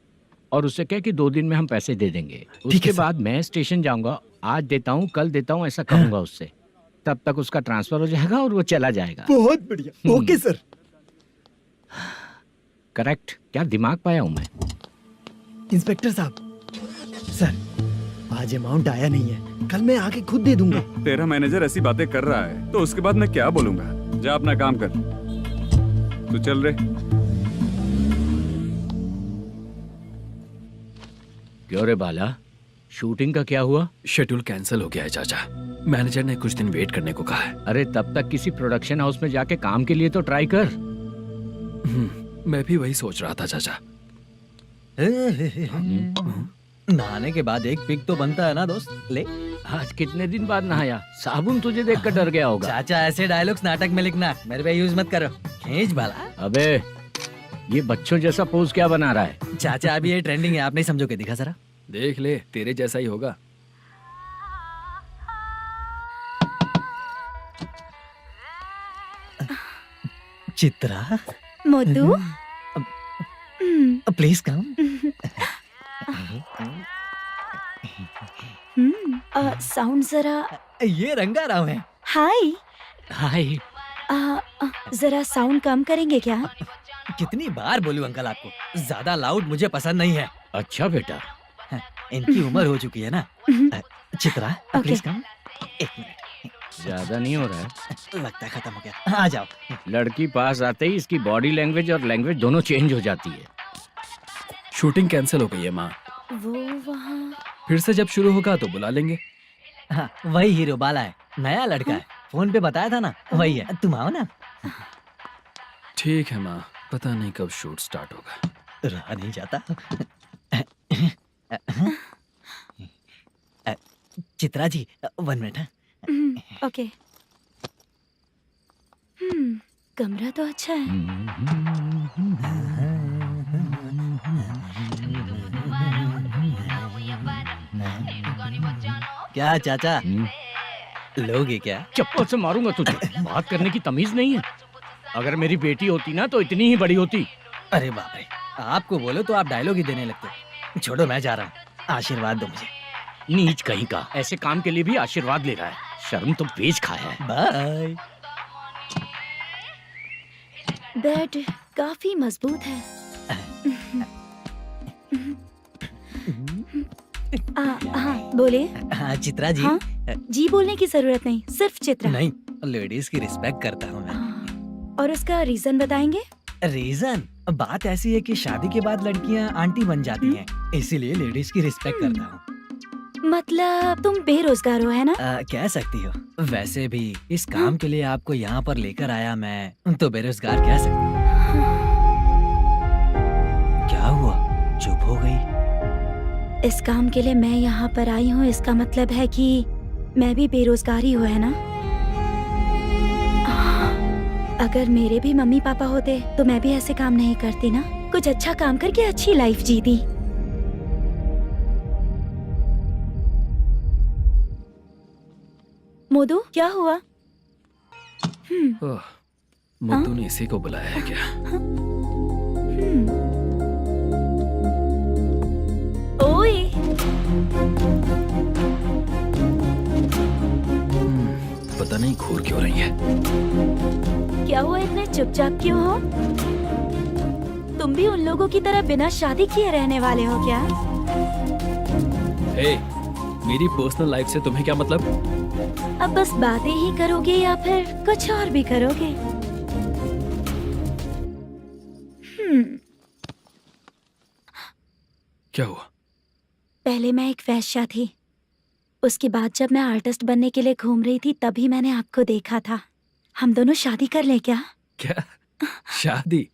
और उससे कह कि 2 दिन में हम पैसे दे देंगे। उसके बाद मैं स्टेशन जाऊंगा, आज देता हूँ कल देता हूँ ऐसा कहूंगा उससे। तब तक उसका ट्रांसफर हो जाएगा और वो चला जाएगा। बहुत बढ़िया। Okay sir. करेक्ट। क्या दिमाग पाया हूँ मैं। इंस्पेक्टर साहब, सर आज अमाउंट आया नहीं है, कल मैं आके खुद दे दूंगा। तेरा मैनेजर ऐसी बातें कर रहा है तो उसके बाद मैं क्या बोलूंगा? जा अपना काम कर। तू चल रे। क्यों रे बाला, शूटिंग का क्या हुआ? शेड्यूल कैंसिल हो गया है चाचा। मैनेजर ने कुछ दिन वेट करने को कहा है। अरे तब तक किसी प्रोडक्शन हाउस में जाके काम के लिए तो ट्राई कर। मैं भी वही सोच रहा था चाचा। नहाने के बाद एक पिक तो बनता है ना दोस्त। ले आज कितने दिन बाद नहाया? साबुन तुझे देखकर डर गया होगा। चाचा ऐसे डायलॉग्स नाटक में लिखना, मेरे पे यूज मत करो। खींच बाला। अबे ये बच्चों जैसा पोज क्या बना रहा है? चाचा अभी ये ट्रेंडिंग है, आप नहीं समझोगे, दिखा जरा। देख ले, तेरे जैसा ही होगा। Chitra, Modu, please come. Sound जरा। ये रंगा राव है। हाय। हाय। जरा साउंड कम करेंगे क्या? कितनी बार बोलूं अंकल आपको, ज्यादा लाउड मुझे पसंद नहीं है। अच्छा बेटा, इनकी उम्र हो चुकी है ना। Chitra, please come. एक मिनट, ज्यादा नहीं हो रहा है? लगता है खत्म हो गया। आ जाओ। लड़की पास आते ही इसकी बॉडी लैंग्वेज और लैंग्वेज दोनों चेंज हो जाती है। शूटिंग कैंसिल हो गई है माँ। वो वहाँ। फिर से जब शुरू होगा तो बुला लेंगे। हाँ, वही हीरो बाला है, नया लड़का है। फोन पे बताया था ना, वही है। तुम आओ ना। ठीक है माँ, पता नहीं कब शूट स्टार्ट होगा। रहा नहीं जाता। चित्रा जी, 1 मिनट। ओके। कमरा तो अच्छा है। क्या चाचा, लोगे क्या? चप्पल से मारूंगा तुझे। बात करने की तमीज नहीं है। अगर मेरी बेटी होती ना तो इतनी ही बड़ी होती। अरे बाप रे, आपको बोलो तो आप डायलॉग ही देने लगते। छोड़ो, मैं जा रहा हूँ, आशीर्वाद दो मुझे। नीच कहीं का, ऐसे काम के लिए भी आशीर्वाद ले रहा है। शर्म तो बेच खाया है। बाय। बेड काफी मजबूत है। हाँ बोलिए। हाँ चित्रा जी। हाँ? जी बोलने की जरूरत नहीं, सिर्फ चित्रा। नहीं, लेडीज की रिस्पेक्ट करता हूँ मैं। और उसका रीजन बताएंगे? रीजन बात ऐसी है कि शादी के बाद लड़कियाँ आंटी बन जाती हैं, इसीलिए लेडीज की रिस्पेक्ट करता हूँ। मतलब तुम बेरोजगार हो, है ना? कह सकती हो। वैसे भी इस काम के लिए आपको यहाँ पर लेकर आया मैं, तो बेरोजगार कह सकती हूँ। क्या हुआ, चुप हो गई? इस काम के लिए मैं यहाँ पर आई हूँ, इसका मतलब है कि मैं भी बेरोजगार ही हूँ, है ना? अगर मेरे भी मम्मी पापा होते तो मैं भी ऐसे काम नहीं करती ना। कुछ अच्छा काम करके अच्छी लाइफ जीती। मोदू, क्या हुआ? मुद्दू ने इसी को बुलाया है क्या? ओए। पता नहीं घूर क्यों रही है। क्या हुआ, इतने चुपचाप क्यों हो? तुम भी उन लोगों की तरह बिना शादी किए रहने वाले हो क्या? हे, मेरी पर्सनल लाइफ से तुम्हें क्या मतलब? अब बस बातें ही करोगे या फिर कुछ और भी करोगे? क्या हुआ? पहले मैं एक वेश्या थी, उसके बाद जब मैं आर्टिस्ट बनने के लिए घूम रही थी तभी मैंने आपको देखा था। हम दोनों शादी कर ले क्या? क्या शादी?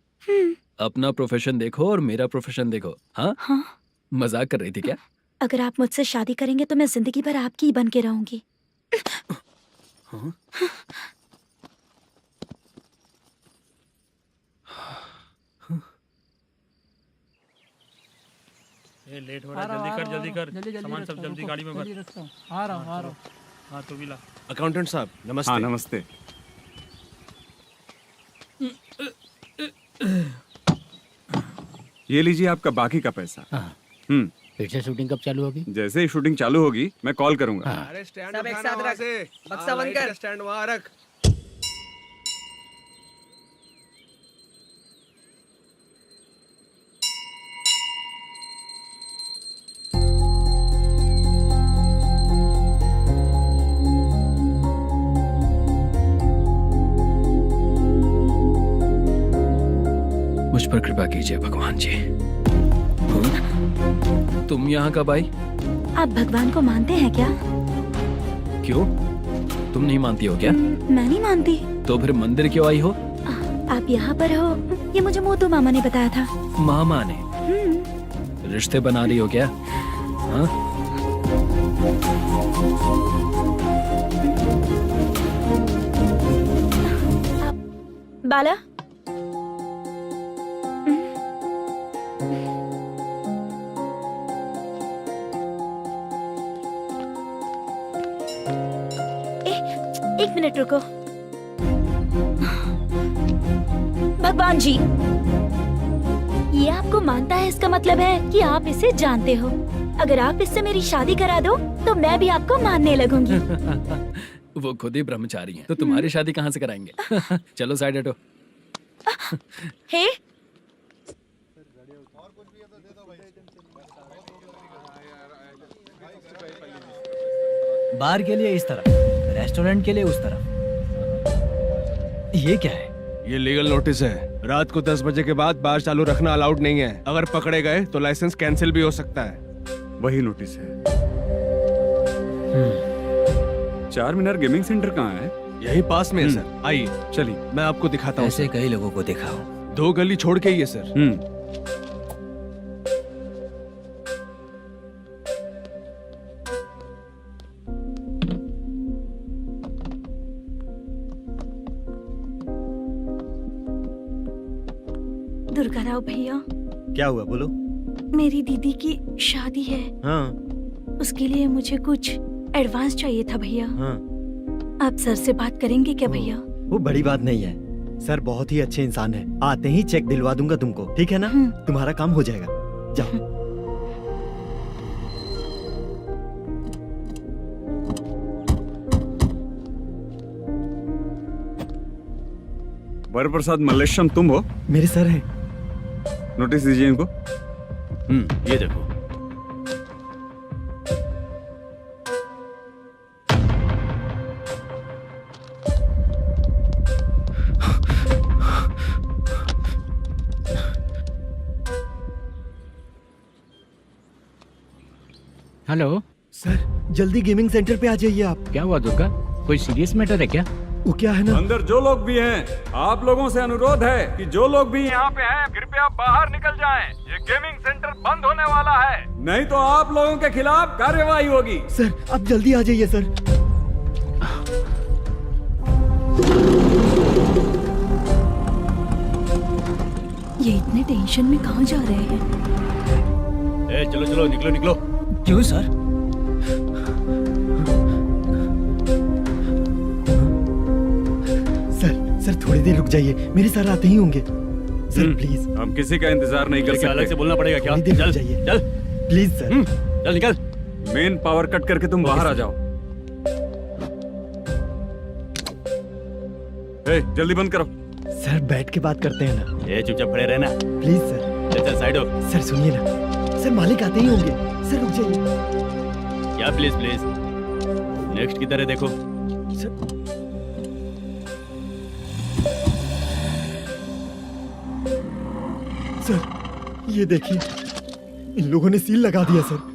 अपना प्रोफेशन देखो और मेरा प्रोफेशन देखो। हाँ? हाँ? मजाक कर रही थी क्या? अगर आप मुझसे शादी करेंगे तो मैं जिंदगी भर आपकी ही बन के रहूंगी। हाँ? ये लेट हो रहा है, जल्दी कर। सामान सब जल्दी गाड़ी में भर। आ रहा हूँ। हाँ तू भी ला। अकाउंटेंट साहब नमस्ते। हाँ नमस्ते। ये लीजिए आपका बाकी का पैसा। फिर से शूटिंग कब चालू होगी? जैसे ही शूटिंग चालू होगी मैं कॉल करूंगा। अरे स्टैंड सब एक साथ रख, बक्सा बंद कर। स्टैंड वहाँ रख। मुझ पर कृपा कीजिए भगवान जी। तुम यहाँ कब आई? आप भगवान को मानते हैं क्या? क्यों? तुम नहीं मानती हो क्या? मैं नहीं मानती। तो फिर मंदिर क्यों आई हो? आप यहाँ पर हो ये मुझे मोटू मामा ने बताया था। मामा ने? रिश्ते बना रही हो क्या? हाँ? बाला, एक मिनट रुको। भगवान जी, ये आपको मानता है, इसका मतलब है कि आप इसे जानते हो। अगर आप इससे मेरी शादी करा दो तो मैं भी आपको मानने लगूंगी। वो खुद ही ब्रह्मचारी हैं, तो तुम्हारी शादी कहाँ से कराएंगे? चलो साइड हटो। हे, बार के लिए इस तरफ, रेस्टोरेंट के लिए उस तरफ। ये क्या है? ये लीगल नोटिस है। रात को 10 बजे के बाद बार चालू रखना अलाउड नहीं है। अगर पकड़े गए तो लाइसेंस कैंसिल भी हो सकता है। वही नोटिस है। चार मीनार गेमिंग सेंटर कहाँ है? यही पास में है सर। आइए चलिए मैं आपको दिखाता हूँ। ऐसे कई लोगों को देखा हो। 2 गली छोड़ के ही है सर। दुर्गा राव भैया, क्या हुआ बोलो। मेरी दीदी की शादी है। हाँ उसके लिए मुझे कुछ एडवांस चाहिए था भैया। हाँ आप सर से बात करेंगे क्या भैया? वो बड़ी बात नहीं है। सर बहुत ही अच्छे इंसान है। आते ही चेक दिलवा दूंगा तुमको, ठीक है ना? तुम्हारा काम हो जाएगा। जाओ। वरप्रसाद मल्लेश्वरम तुम हो? मेरे सर हैं। नोटिस दीजिए इनको। ये देखो। हेलो सर, जल्दी गेमिंग सेंटर पे आ जाइए आप। क्या हुआ दुर्गा? कोई सीरियस मैटर है क्या? वो क्या है ना, अंदर जो लोग भी हैं, आप लोगों से अनुरोध है कि जो लोग भी यहाँ पे हैं, कृपया बाहर निकल जाएं। ये गेमिंग सेंटर बंद होने वाला है, नहीं तो आप लोगों के खिलाफ कार्यवाही होगी। सर आप जल्दी आ जाइए सर। ये इतने टेंशन में कहाँ जा रहे हैं? चलो चलो निकलो निकलो। क्यों सर? सर थोड़ी देर रुक जाइए, मेरे सर आते ही होंगे। Sir please. हम किसी का इंतजार नहीं कर सकते। अलग से बोलना पड़ेगा क्या? थोड़ी देर रुक चल जाइए चल प्लीज सर। चल निकल। मेन पावर कट करके तुम बाहर आ जाओ। जल्दी बंद करो। सर बैठ के बात करते हैं ना। ये चुपचाप खड़े रहना। Please sir. चल साइड हो। सर सुनिए ना, सर मालिक आते ही होंगे। सर रुक जाइए। क्या प्लीज प्लीज? नेक्स्ट की तरह देखो। सर ये देखिए, इन लोगों ने सील लगा दिया सर।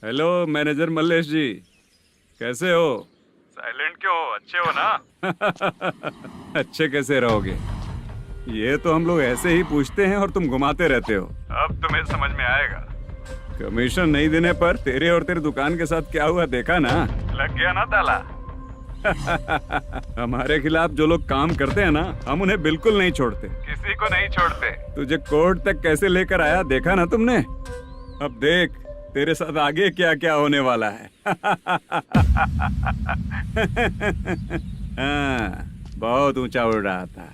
हेलो मैनेजर मल्लेश जी, कैसे हो? साइलेंट क्यों हो? अच्छे हो ना? अच्छे कैसे रहोगे? ये तो हम लोग ऐसे ही पूछते हैं और तुम घुमाते रहते हो। अब तुम्हें समझ में आएगा। कमीशन नहीं देने पर तेरे और तेरी दुकान के साथ क्या हुआ देखा ना? लग गया ना ताला। हमारे खिलाफ जो लोग काम करते हैं ना, हम उन्हें बिल्कुल नहीं छोड़ते, किसी को नहीं छोड़ते। तुझे कोर्ट तक कैसे लेकर आया देखा ना तुमने? अब देख तेरे साथ आगे क्या क्या होने वाला है। हाँ, बहुत ऊंचा उड़ रहा था।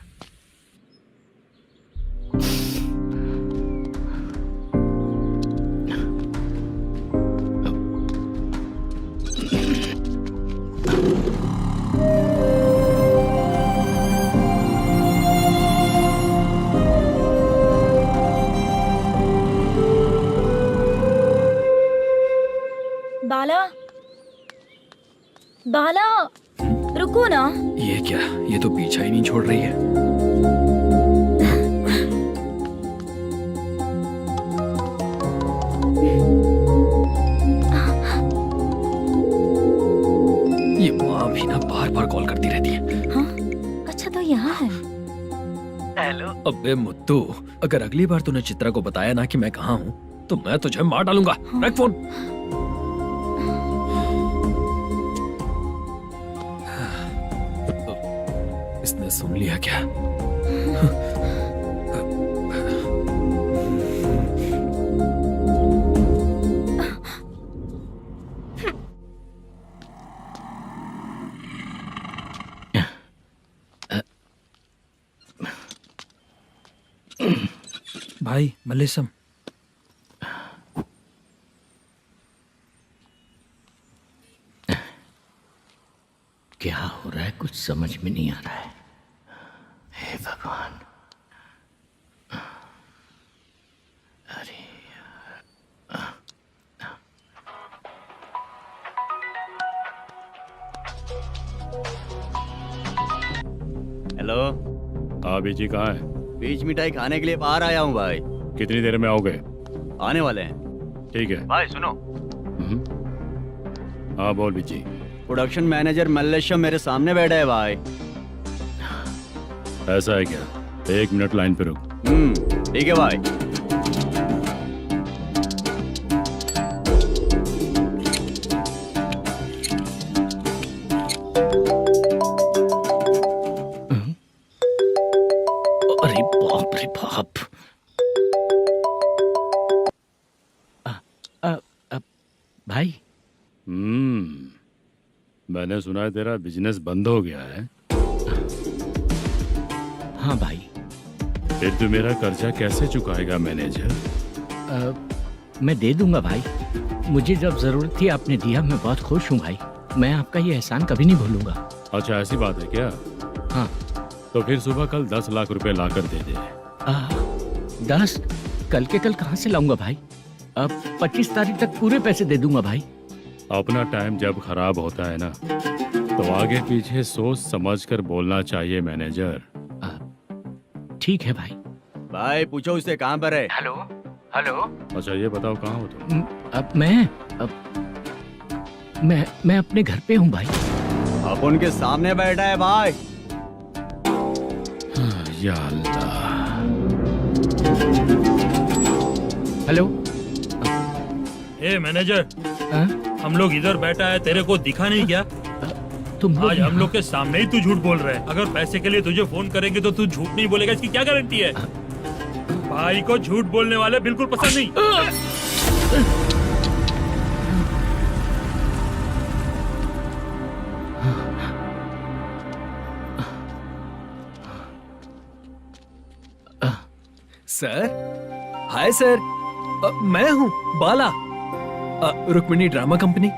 बाला रुको ना। ये क्या, ये तो पीछा ही नहीं छोड़ रही है। ये माँ भी ना बार बार कॉल करती रहती है। हाँ? अच्छा तो यहाँ है। हेलो। अबे मुत्तू, अगर अगली बार तूने चित्रा को बताया ना कि मैं कहाँ हूँ तो मैं तुझे मार डालूंगा। रख फोन। इसने सुन लिया क्या? भाई मल्लेशम, क्या हो रहा है, कुछ समझ में नहीं आ रहा है। हे भगवान। अरे हेलो। हाँ बीजी कहाँ है? बीच मिठाई खाने के लिए बाहर आया हूँ भाई। कितनी देर में आओगे? आने वाले हैं। ठीक है भाई सुनो, हाँ बोल बीजी। प्रोडक्शन मैनेजर मल्लेशम मेरे सामने बैठा है भाई। ऐसा है क्या? 1 मिनट लाइन पे रुक। ठीक है भाई। अरे बाप रे बाप। भाई मैंने सुना है तेरा बिजनेस बंद हो गया है। हाँ भाई। फिर तू मेरा कर्जा कैसे चुकाएगा मैनेजर? मैं दे दूंगा भाई, मुझे जब जरूरत थी आपने दिया, मैं बहुत खुश हूँ भाई। मैं आपका ये एहसान कभी नहीं भूलूंगा। अच्छा ऐसी बात है क्या? हाँ। तो फिर सुबह कल 10 लाख रुपए लाकर दे दे। 10? कल के कल कहाँ से लाऊंगा भाई? अब 25 तारीख तक पूरे पैसे दे दूंगा भाई। अपना टाइम जब खराब होता है ना तो आगे पीछे सोच समझ कर बोलना चाहिए मैनेजर। ठीक है भाई। भाई पूछो उससे कहाँ पर है। Hello hello. अच्छा ये बताओ कहाँ हो तुम? अब मैं अपने घर पे हूँ भाई। अब उनके सामने बैठा है भाई। या अल्लाह। हेलो। ए मैनेजर, हम लोग इधर बैठा है, तेरे को दिखा नहीं क्या? तुम आज हम लोग के सामने ही तू झूठ बोल रहा है। अगर पैसे के लिए तुझे फोन करेंगे तो तू झूठ नहीं बोलेगा, इसकी क्या गारंटी है? भाई को झूठ बोलने वाले बिल्कुल पसंद नहीं। सर, हाय सर, मैं हूँ Bala, Rukmini drama company.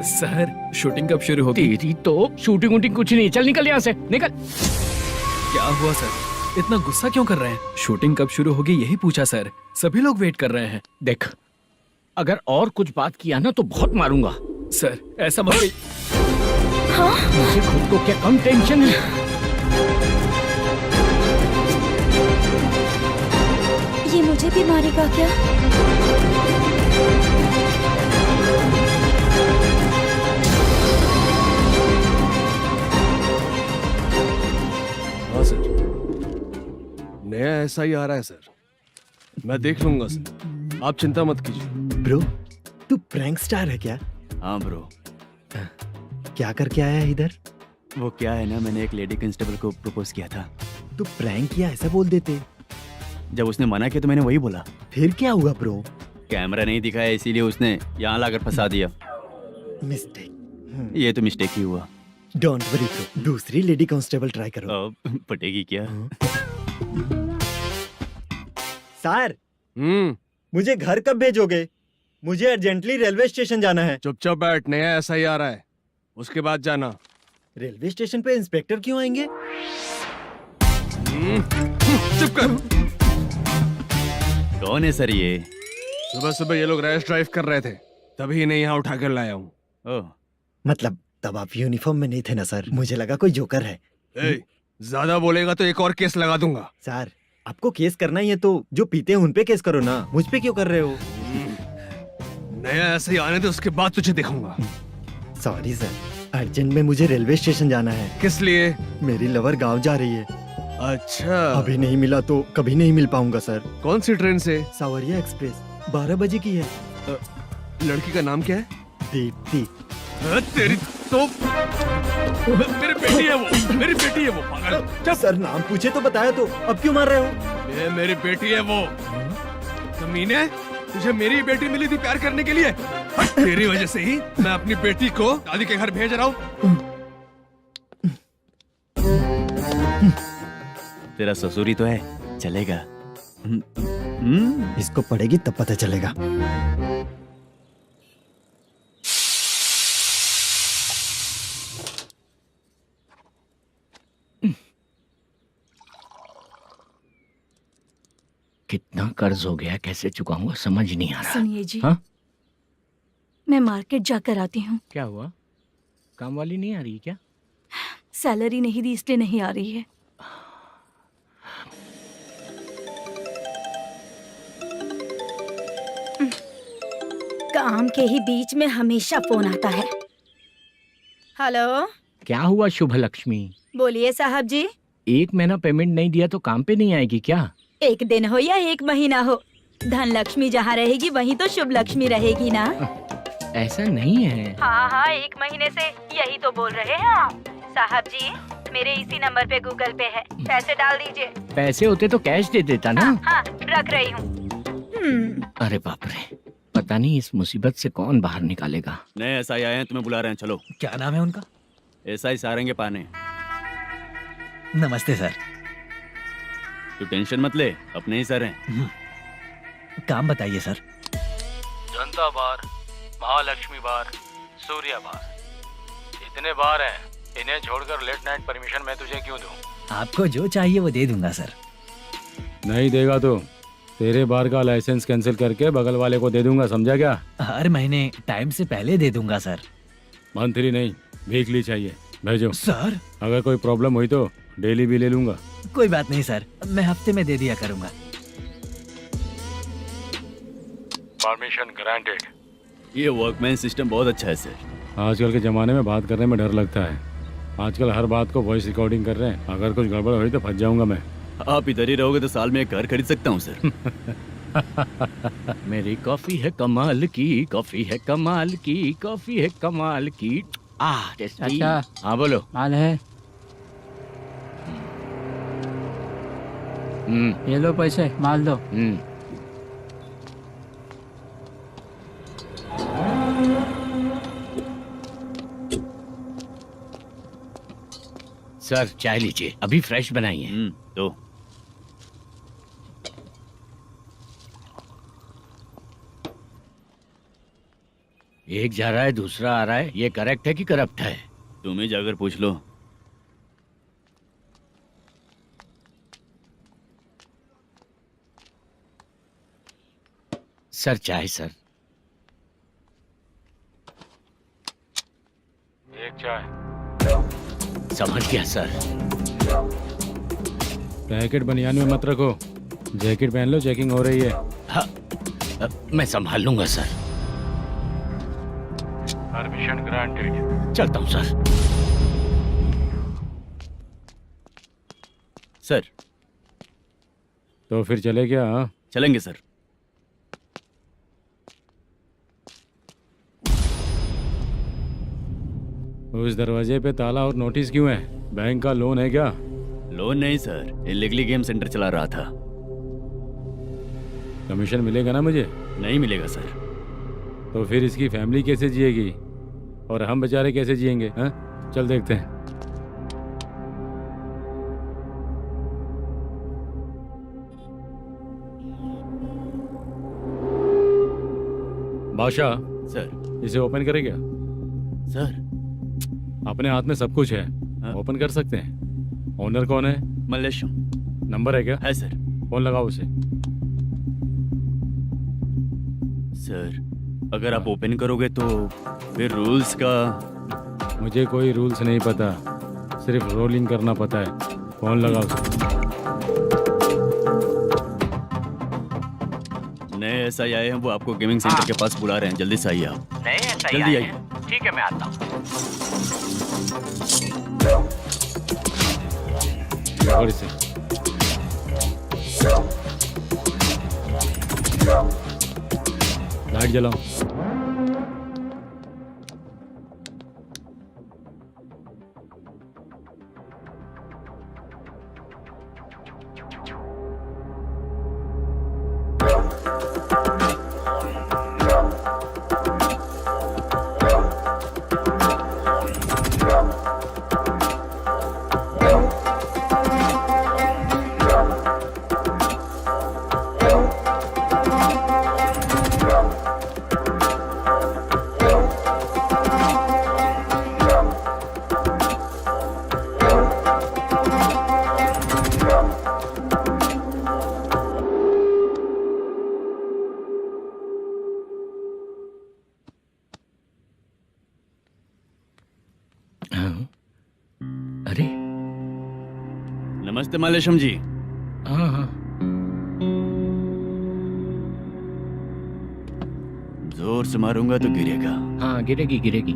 Sir shooting कब शुरू होगी? तेरी तो शूटिंग वूटिंग कुछ नहीं, चल निकल यहाँ से, निकल। क्या हुआ सर, इतना गुस्सा क्यों कर रहे हैं? शूटिंग कब शुरू होगी यही पूछा सर, सभी लोग वेट कर रहे हैं। देख, अगर और कुछ बात किया ना तो बहुत मारूंगा। सर ऐसा मत कहिए। मुझे खुद को क्या कम टेंशन है? ये मुझे भी मारेगा क्या? हाँ सर, नया ऐसा ही आ रहा है सर, मैं देख लूंगा सर, आप चिंता मत कीजिए। ब्रो, तू प्रैंक स्टार है क्या? हाँ ब्रो। क्या करके आया है इधर? वो क्या है ना, मैंने एक लेडी कांस्टेबल को प्रपोज किया था। तू प्रैंक किया ऐसा बोल देते। जब उसने मना किया तो मैंने वही बोला। फिर क्या हुआ ब्रो? कैमरा नहीं दिखाया इसीलिए उसने यहाँ लाकर फंसा दिया। मिस्टेक। ये तो मिस्टेक ही हुआ। डोंट वरी ब्रो, दूसरी लेडी कांस्टेबल ट्राई करो। पटेगी क्या? सर, मुझे घर कब भेजोगे? मुझे अर्जेंटली रेलवे स्टेशन जाना है। चुपचाप बैठ, नया ऐसा ही आ रहा है, उसके बाद जाना। रेलवे स्टेशन पे इंस्पेक्टर क्यों आएंगे? चुप कर। कौन है सर ये? सुबह सुबह ये लोग रैश ड्राइव कर रहे थे, तभी इन्हें यहाँ उठा कर लाया हूँ। मतलब तब आप यूनिफॉर्म में नहीं थे ना सर, मुझे लगा कोई जोकर है। ज्यादा बोलेगा तो एक और केस लगा दूंगा। सर आपको केस करना ही है तो जो पीते हैं उन पे केस करो ना, मुझ पे क्यों कर रहे हो? नया ऐसे ही आने दो, उसके बाद तुझे देखूंगा। सॉरी सर, अर्जेंट में मुझे रेलवे स्टेशन जाना है। किस लिए? मेरी लवर गांव जा रही है। अच्छा, अभी नहीं मिला तो कभी नहीं मिल पाऊंगा सर। कौन सी ट्रेन से? सावरिया एक्सप्रेस, 12 बजे की है। लड़की का नाम क्या है? दीप्ति। तेरी तो मेरी बेटी है वो, मेरी बेटी है वो, पागल। सर नाम पूछे तो बताया, तो अब क्यों मार रहे हो? ये मेरी बेटी है वो। कमीने, तुझे मेरी बेटी मिली थी प्यार करने के लिए। तेरी वजह से ही मैं अपनी बेटी को दादी के घर भेज रहा हूँ। तेरा ससुरी तो है, चलेगा। इसको पढ़ेगी तब पता चलेगा। कितना कर्ज हो गया, कैसे चुकाऊंगा समझ नहीं आ रहा। सुनिए जी, हाँ? मैं मार्केट जाकर आती हूँ। क्या हुआ? काम वाली नहीं आ रही क्या? सैलरी नहीं दी इसलिए नहीं आ रही है। काम के ही बीच में हमेशा फोन आता है। हेलो, क्या हुआ शुभ लक्ष्मी? बोलिए साहब जी। 1 महीना पेमेंट नहीं दिया तो काम पे नहीं आएगी क्या? 1 दिन हो या 1 महीना हो, धन लक्ष्मी जहाँ रहेगी वहीं तो शुभ लक्ष्मी रहेगी ना। ऐसा नहीं है। हाँ, 1 महीने से यही तो बोल रहे हैं आप। साहब जी, मेरे इसी नंबर पे गूगल पे है, पैसे डाल दीजिए। पैसे होते तो कैश दे देता ना। हाँ, रख रही हूँ। अरे बाप रे, पता नहीं इस मुसीबत से कौन बाहर निकालेगा। नए एसआई आए हैं, तुम्हें बुला रहे हैं, चलो। क्या नाम है उनका? एसआई सारंगे पाने। नमस्ते सर। तू टेंशन मत ले, अपने ही सर हैं। काम बताइए सर। जनता बार, महालक्ष्मी बार, सूर्या बार, इतने बार हैं। इन्हें छोड़कर लेट नाइट परमिशन मैं तुझे क्यों दूं? आपको जो चाहिए वो दे दूंगा सर। नहीं देगा तो तेरे बार का लाइसेंस कैंसिल करके बगल वाले को दे दूंगा, समझा क्या? हर महीने टाइम से पहले दे दूंगा सर। मंथली नहीं, वीकली चाहिए, भेजो। सर अगर कोई प्रॉब्लम हुई तो डेली भी ले लूंगा। कोई बात नहीं सर, मैं हफ्ते में दे दिया करूंगा। Permission granted. ये वर्कमैन सिस्टम बहुत अच्छा है सर। आजकल के ज़माने में बात करने में डर लगता है। आजकल हर बात को वॉइस रिकॉर्डिंग कर रहे हैं। अगर कुछ गड़बड़ हुई तो फंस जाऊंगा मैं। आप इधर ही रहोगे तो साल में एक घर खरीद सकता हूँ सर। मेरी कॉफी है कमाल की, कॉफी है कमाल की, कॉफी है कमाल की। टेस्टी। अच्छा। हाँ बोलो। माल है, ये लो पैसे, माल दो। सर चाय लीजिए, अभी फ्रेश बनाई है। तो एक जा रहा है दूसरा आ रहा है, ये करेक्ट है कि करप्ट है? तुम ही जाकर पूछ लो। सर चाय सर। एक चाय। समझ गया सर। पैकेट बनियान में मत रखो, जैकेट पहन लो, चेकिंग हो रही है। हाँ, मैं संभाल लूंगा सर। Permission granted. चलता हूँ सर। सर तो फिर चले क्या? हाँ? चलेंगे सर। उस दरवाजे पे ताला और नोटिस क्यों है? बैंक का लोन है क्या? लोन नहीं सर, इलीगली गेम सेंटर चला रहा था। कमीशन मिलेगा ना मुझे? नहीं मिलेगा सर। तो फिर इसकी फैमिली कैसे जिएगी और हम बेचारे कैसे जिएंगे? हाँ, चल देखते हैं। बादशाह सर। इसे ओपन करे क्या? सर अपने हाथ में सब कुछ है, ओपन कर सकते हैं। ओनर कौन है? मल्लेशम। नंबर है क्या? है सर। फोन लगाओ उसे। सर अगर आप ओपन करोगे तो फिर रूल्स का मुझे कोई रूल्स नहीं पता, सिर्फ रोलिंग करना पता है। फोन लगाओ। नए एसआई आए हैं, वो आपको गेमिंग सेंटर के पास बुला रहे हैं, जल्दी से आइए आप। नए ऐसा जल्दी आइए। ठीक है, मैं आता हूँ। और इसे लाइट जलाओ। अरे नमस्ते मालेशम जी। हाँ हाँ, जोर से मारूंगा तो गिरेगा। हाँ गिरेगी गिरेगी।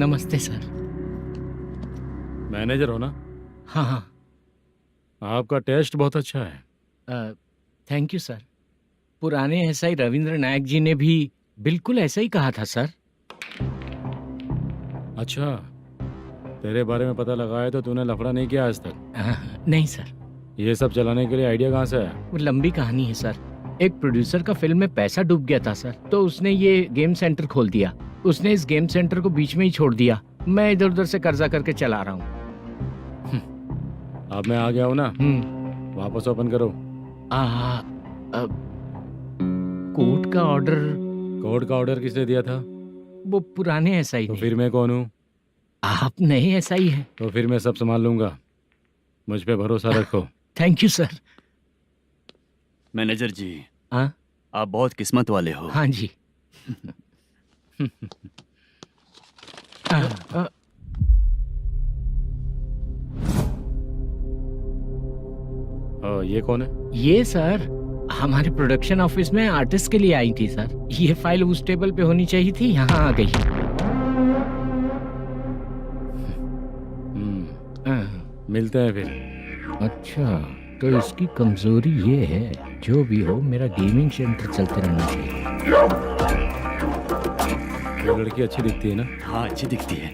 नमस्ते सर। मैनेजर हो ना? हाँ हाँ। आपका टेस्ट बहुत अच्छा है। Thank you sir. पुराने एसआई रविंद्र नायक जी ने भी बिल्कुल ऐसा ही कहा था सर। अच्छा, तेरे बारे में पता लगा है तो तूने लफड़ा नहीं किया आज तक? नहीं सर। ये सब चलाने के लिए आइडिया कहाँ से है? वो लंबी कहानी है सर। एक प्रोड्यूसर का फिल्म में पैसा डूब गया था सर, तो उसने ये गेम सेंटर खोल दिया। उसने इस गेम सेंटर को बीच में ही छोड़ दिया। मैं इधर उधर से कर्जा करके चला रहा हूँ। अब मैं आ गया हूँ ना, वापस ओपन करो। कोर्ट का ऑर्डर। कोर्ट का ऑर्डर किसने दिया था? वो पुराने एसआई तो फिर मैं कौन हूँ? आप नए एसआई हैं। तो फिर मैं सब संभाल लूंगा, मुझ पे भरोसा रखो। Thank you sir. मैनेजर जी, हाँ आप बहुत किस्मत वाले हो। हाँ जी। ये कौन है? ये सर हमारे प्रोडक्शन ऑफिस में आर्टिस्ट के लिए आई थी सर। ये फाइल उस टेबल पे होनी चाहिए थी, यहाँ आ गई। मिलते हैं फिर। अच्छा, तो इसकी कमजोरी ये है, जो भी हो मेरा गेमिंग सेंटर चलते रहना चाहिए। वो लड़की अच्छी दिखती है ना? हाँ अच्छी दिखती है।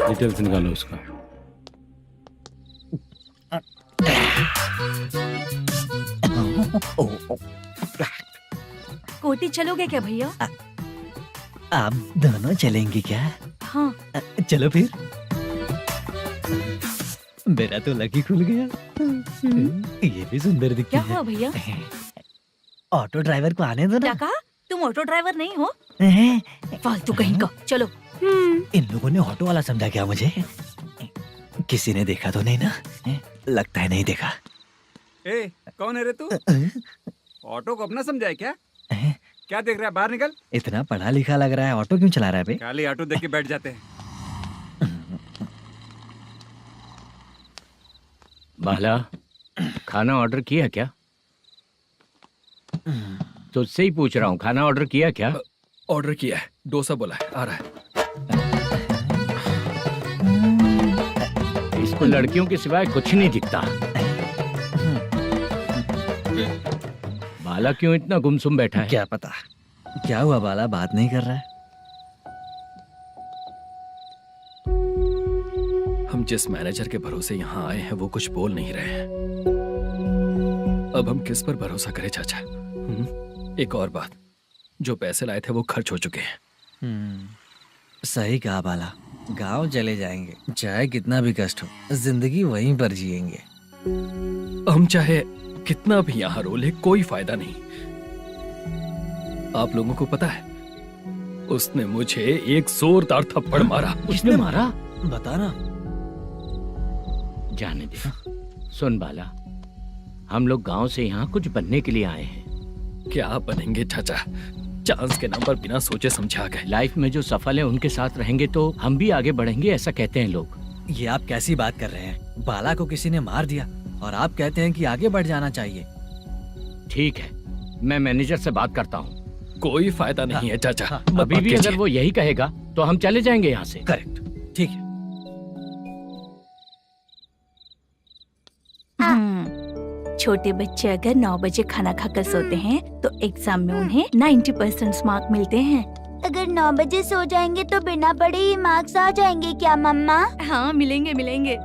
डिटेल्स निकालो उसका। कोटी चलोगे क्या भैया? आप दोनों चलेंगे क्या? हाँ। चलो फिर। मेरा तो लकी खुल गया। ये भी सुंदर दिखती क्या है। हुआ भैया? ऑटो ड्राइवर को आने दो क्या ना। कहा? तुम ऑटो ड्राइवर नहीं हो? फालतू कहीं का। चलो। इन लोगों ने ऑटो वाला समझा क्या मुझे? किसी ने देखा तो नहीं ना? लगता है नहीं देखा। ए, कौन है रे तू? ऑटो को अपना समझा है क्या? क्या देख रहा है? बाहर निकल। इतना पढ़ा लिखा लग रहा है, ऑटो क्यों चला रहा है बे? खाली ऑटो देख के बैठ जाते हैं। बाला, खाना ऑर्डर किया क्या? तुझसे ही पूछ रहा हूँ, खाना ऑर्डर किया क्या? ऑर्डर किया है, डोसा बोला है, आ रहा है। इसको लड़कियों के सिवाय कुछ नहीं दिखता। बाला क्यों इतना गुमसुम बैठा है? क्या पता क्या हुआ, बाला बात नहीं कर रहा है। हम जिस मैनेजर के भरोसे यहाँ आए हैं वो कुछ बोल नहीं रहे हैं। अब हम किस पर भरोसा करें चाचा? एक और बात, जो पैसे लाए थे वो खर्च हो चुके हैं। सही कहा बाला, गांव चले जाएंगे, चाहे कितना भी कष्ट हो, जिंदगी वहीं पर जिएंगे। हम चाहे कितना भी यहाँ रोले, कोई फायदा नहीं। आप लोगों को पता है, उसने मुझे एक जोरदार थप्पड़ मारा। किसने मारा? बता ना। जाने दे। सुन बाला, हम लोग गांव से यहाँ कुछ बनने के लिए आए हैं। क्या बनेंगे चाचा? चांस के नाम पर बिना सोचे समझे आ गए। लाइफ में जो सफल है उनके साथ रहेंगे तो हम भी आगे बढ़ेंगे, ऐसा कहते हैं लोग। ये आप कैसी बात कर रहे हैं? बाला को किसी ने मार दिया और आप कहते हैं कि आगे बढ़ जाना चाहिए। ठीक है, मैं मैनेजर से बात करता हूँ। कोई फायदा नहीं है चाचा। अभी भी अगर वो यही कहेगा तो हम चले जाएंगे यहाँ से। करेक्ट, ठीक है। छोटे बच्चे अगर 9 बजे खाना खाकर सोते हैं तो एग्जाम में उन्हें 90% मार्क मिलते हैं। अगर 9 बजे सो जाएंगे तो बिना पढ़े ही मार्क्स आ जाएंगे क्या मम्मा? हाँ, मिलेंगे मिलेंगे।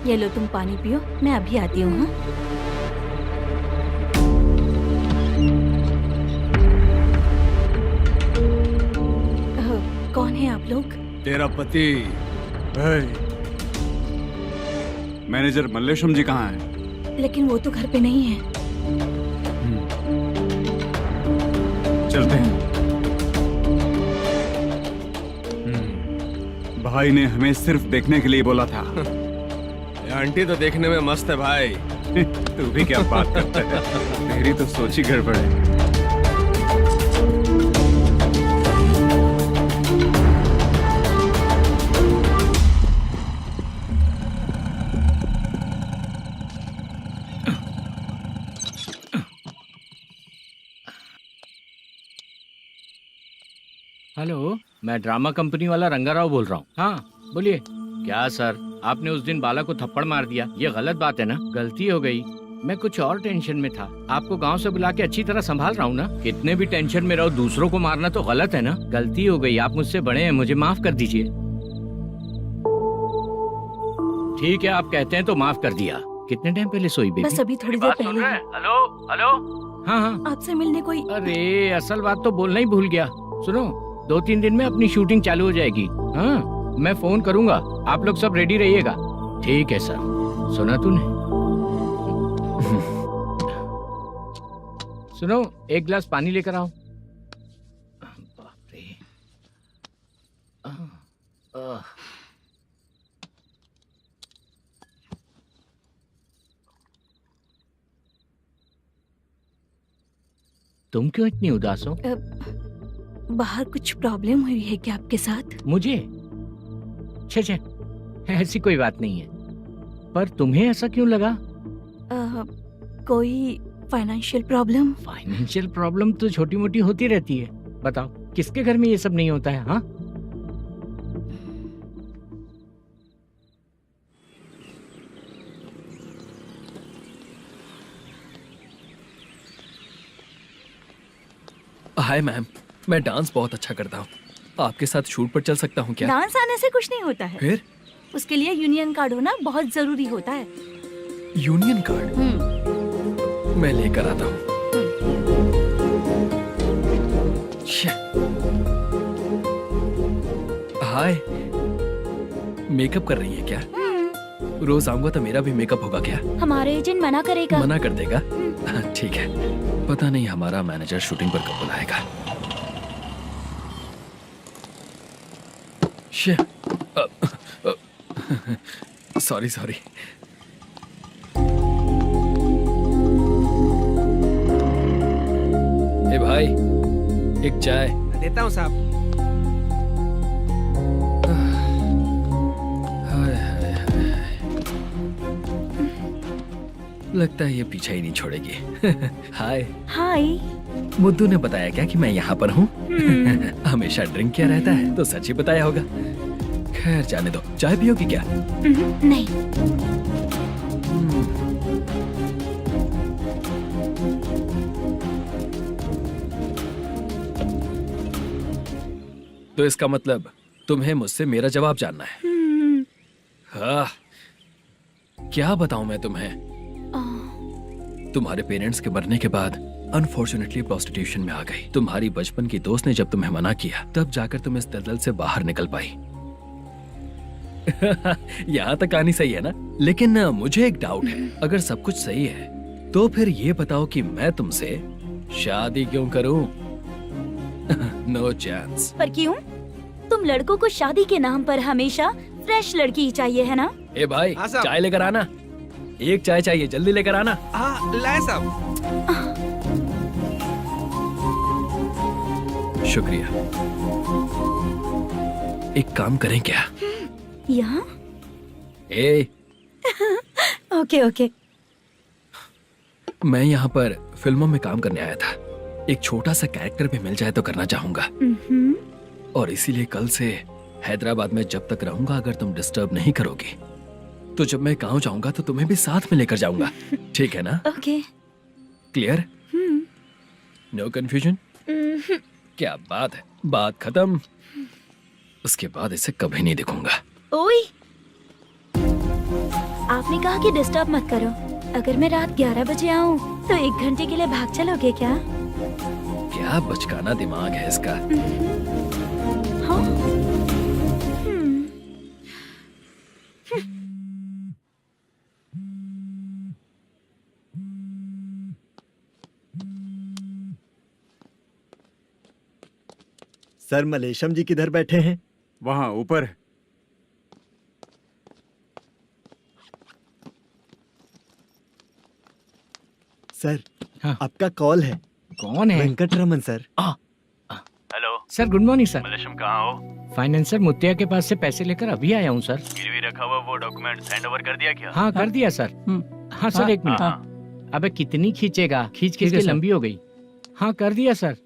ये लो, तुम पानी पियो, मैं अभी आती हूँ। हाँ, कौन है आप लोग? तेरा पति। मैनेजर मल्लेशम जी कहाँ हैं? लेकिन वो तो घर पे नहीं है। चलते हैं। भाई ने हमें सिर्फ देखने के लिए बोला था। आंटी तो देखने में मस्त है भाई। तू भी क्या बात करता है? मेरी तो सोच ही गड़बड़ है। हेलो, मैं ड्रामा कंपनी वाला रंगाराव बोल रहा हूँ। हाँ बोलिए। क्या सर, आपने उस दिन बाला को थप्पड़ मार दिया, ये गलत बात है ना? गलती हो गई, मैं कुछ और टेंशन में था। आपको गांव से बुला के अच्छी तरह संभाल रहा हूँ ना। कितने भी टेंशन में रहो, दूसरों को मारना तो गलत है ना। गलती हो गई, आप मुझसे बड़े हैं, मुझे माफ कर दीजिए। ठीक है, आप कहते हैं तो माफ कर दिया। कितने टाइम पहले सोई बेबी? बस अभी थोड़ी देर पहले। Hello hello. हाँ हाँ, आपसे मिलने कोई। अरे असल बात तो बोलना ही भूल गया। सुनो, 2-3 दिन में अपनी शूटिंग चालू हो जाएगी। हाँ, मैं फोन करूंगा, आप लोग सब रेडी रहिएगा। ठीक है सर। सुना तूने? सुनो, एक गिलास पानी लेकर आओ। बाप रे। तुम क्यों इतनी उदास हो? बाहर कुछ प्रॉब्लम हुई है क्या आपके साथ? मुझे? छे, ऐसी कोई बात नहीं है। पर तुम्हें ऐसा क्यों लगा? कोई फाइनेंशियल प्रॉब्लम? फाइनेंशियल प्रॉब्लम तो छोटी मोटी होती रहती है। बताओ, किसके घर में ये सब नहीं होता है? हाँ, हाय मैम, मैं डांस बहुत अच्छा करता हूँ। आपके साथ शूट पर चल सकता हूँ क्या? डांस आने से कुछ नहीं होता है। फिर? उसके लिए यूनियन कार्ड होना बहुत जरूरी होता है। Union card? मैं लेकर आता हूँ। हाय, मेकअप कर रही है क्या? रोज आऊंगा तो मेरा भी मेकअप होगा क्या? हमारे एजेंट मना करेगा। मना कर देगा? ठीक है, पता नहीं हमारा मैनेजर शूटिंग पर कब बुलाएगा। सॉरी। ए भाई, एक चाय। देता हूँ साहब। लगता है ये पीछा ही नहीं छोड़ेगी। हाय। हाय। मुद्दू ने बताया क्या कि मैं यहाँ पर हूँ? हमेशा ड्रिंक किया रहता है तो सच ही बताया होगा। खैर जाने दो, चाय पियोगी क्या? नहीं। तो इसका मतलब तुम्हें मुझसे मेरा जवाब जानना है? हाँ, क्या बताऊं मैं तुम्हें? तुम्हारे पेरेंट्स के मरने के बाद अनफॉर्चुनेटली प्रोस्टिट्यूशन में आ गई। तुम्हारी बचपन की दोस्त ने जब तुम्हें मना किया, तब जाकर तुम इस दलदल से बाहर निकल पाई। यहाँ तक कहानी सही है ना, लेकिन मुझे एक डाउट है। अगर सब कुछ सही है तो फिर ये बताओ कि मैं तुमसे शादी क्यों करूं? No chance. पर क्यों? तुम लड़कों को शादी के नाम पर हमेशा फ्रेश लड़की ही चाहिए, है ना? ए भाई, हाँ साहब। चाय लेकर आना। एक चाय चाहिए, जल्दी लेकर आना। हाँ लाए साहब। शुक्रिया। एक काम करें क्या? यहाँ? ए, ओके ओके। मैं यहाँ पर फिल्मों में काम करने आया था। एक छोटा सा कैरेक्टर भी मिल जाए तो करना चाहूंगा, और इसीलिए कल से हैदराबाद में जब तक रहूंगा, अगर तुम डिस्टर्ब नहीं करोगी तो जब मैं गांव जाऊंगा तो तुम्हें भी साथ में लेकर जाऊंगा। ठीक है ना? ओके। क्लियर? No confusion? क्या बात है, बात खत्म। उसके बाद इसे कभी नहीं दिखूंगा। ओए, आपने कहा कि डिस्टर्ब मत करो। अगर मैं रात 11 बजे आऊँ तो 1 घंटे के लिए भाग चलोगे क्या? क्या बचकाना दिमाग है इसका। हाँ? सर, मलेशम जी किधर बैठे हैं? वहाँ ऊपर। सर, हाँ। आपका कॉल है। कौन है? Venkataraman sir. Hello sir good morning sir. Malesham, कहाँ हो? फाइनेंसर मुत्तिया के पास से पैसे लेकर अभी आया हूँ सर। गिरवी रखा हुआ वो डॉक्यूमेंट हैंड ओवर कर दिया क्या? हाँ कर दिया सर। हाँ सर, एक मिनट। अबे कितनी खींचेगा, खींच खींच के लंबी हो गई। हाँ कर दिया सर।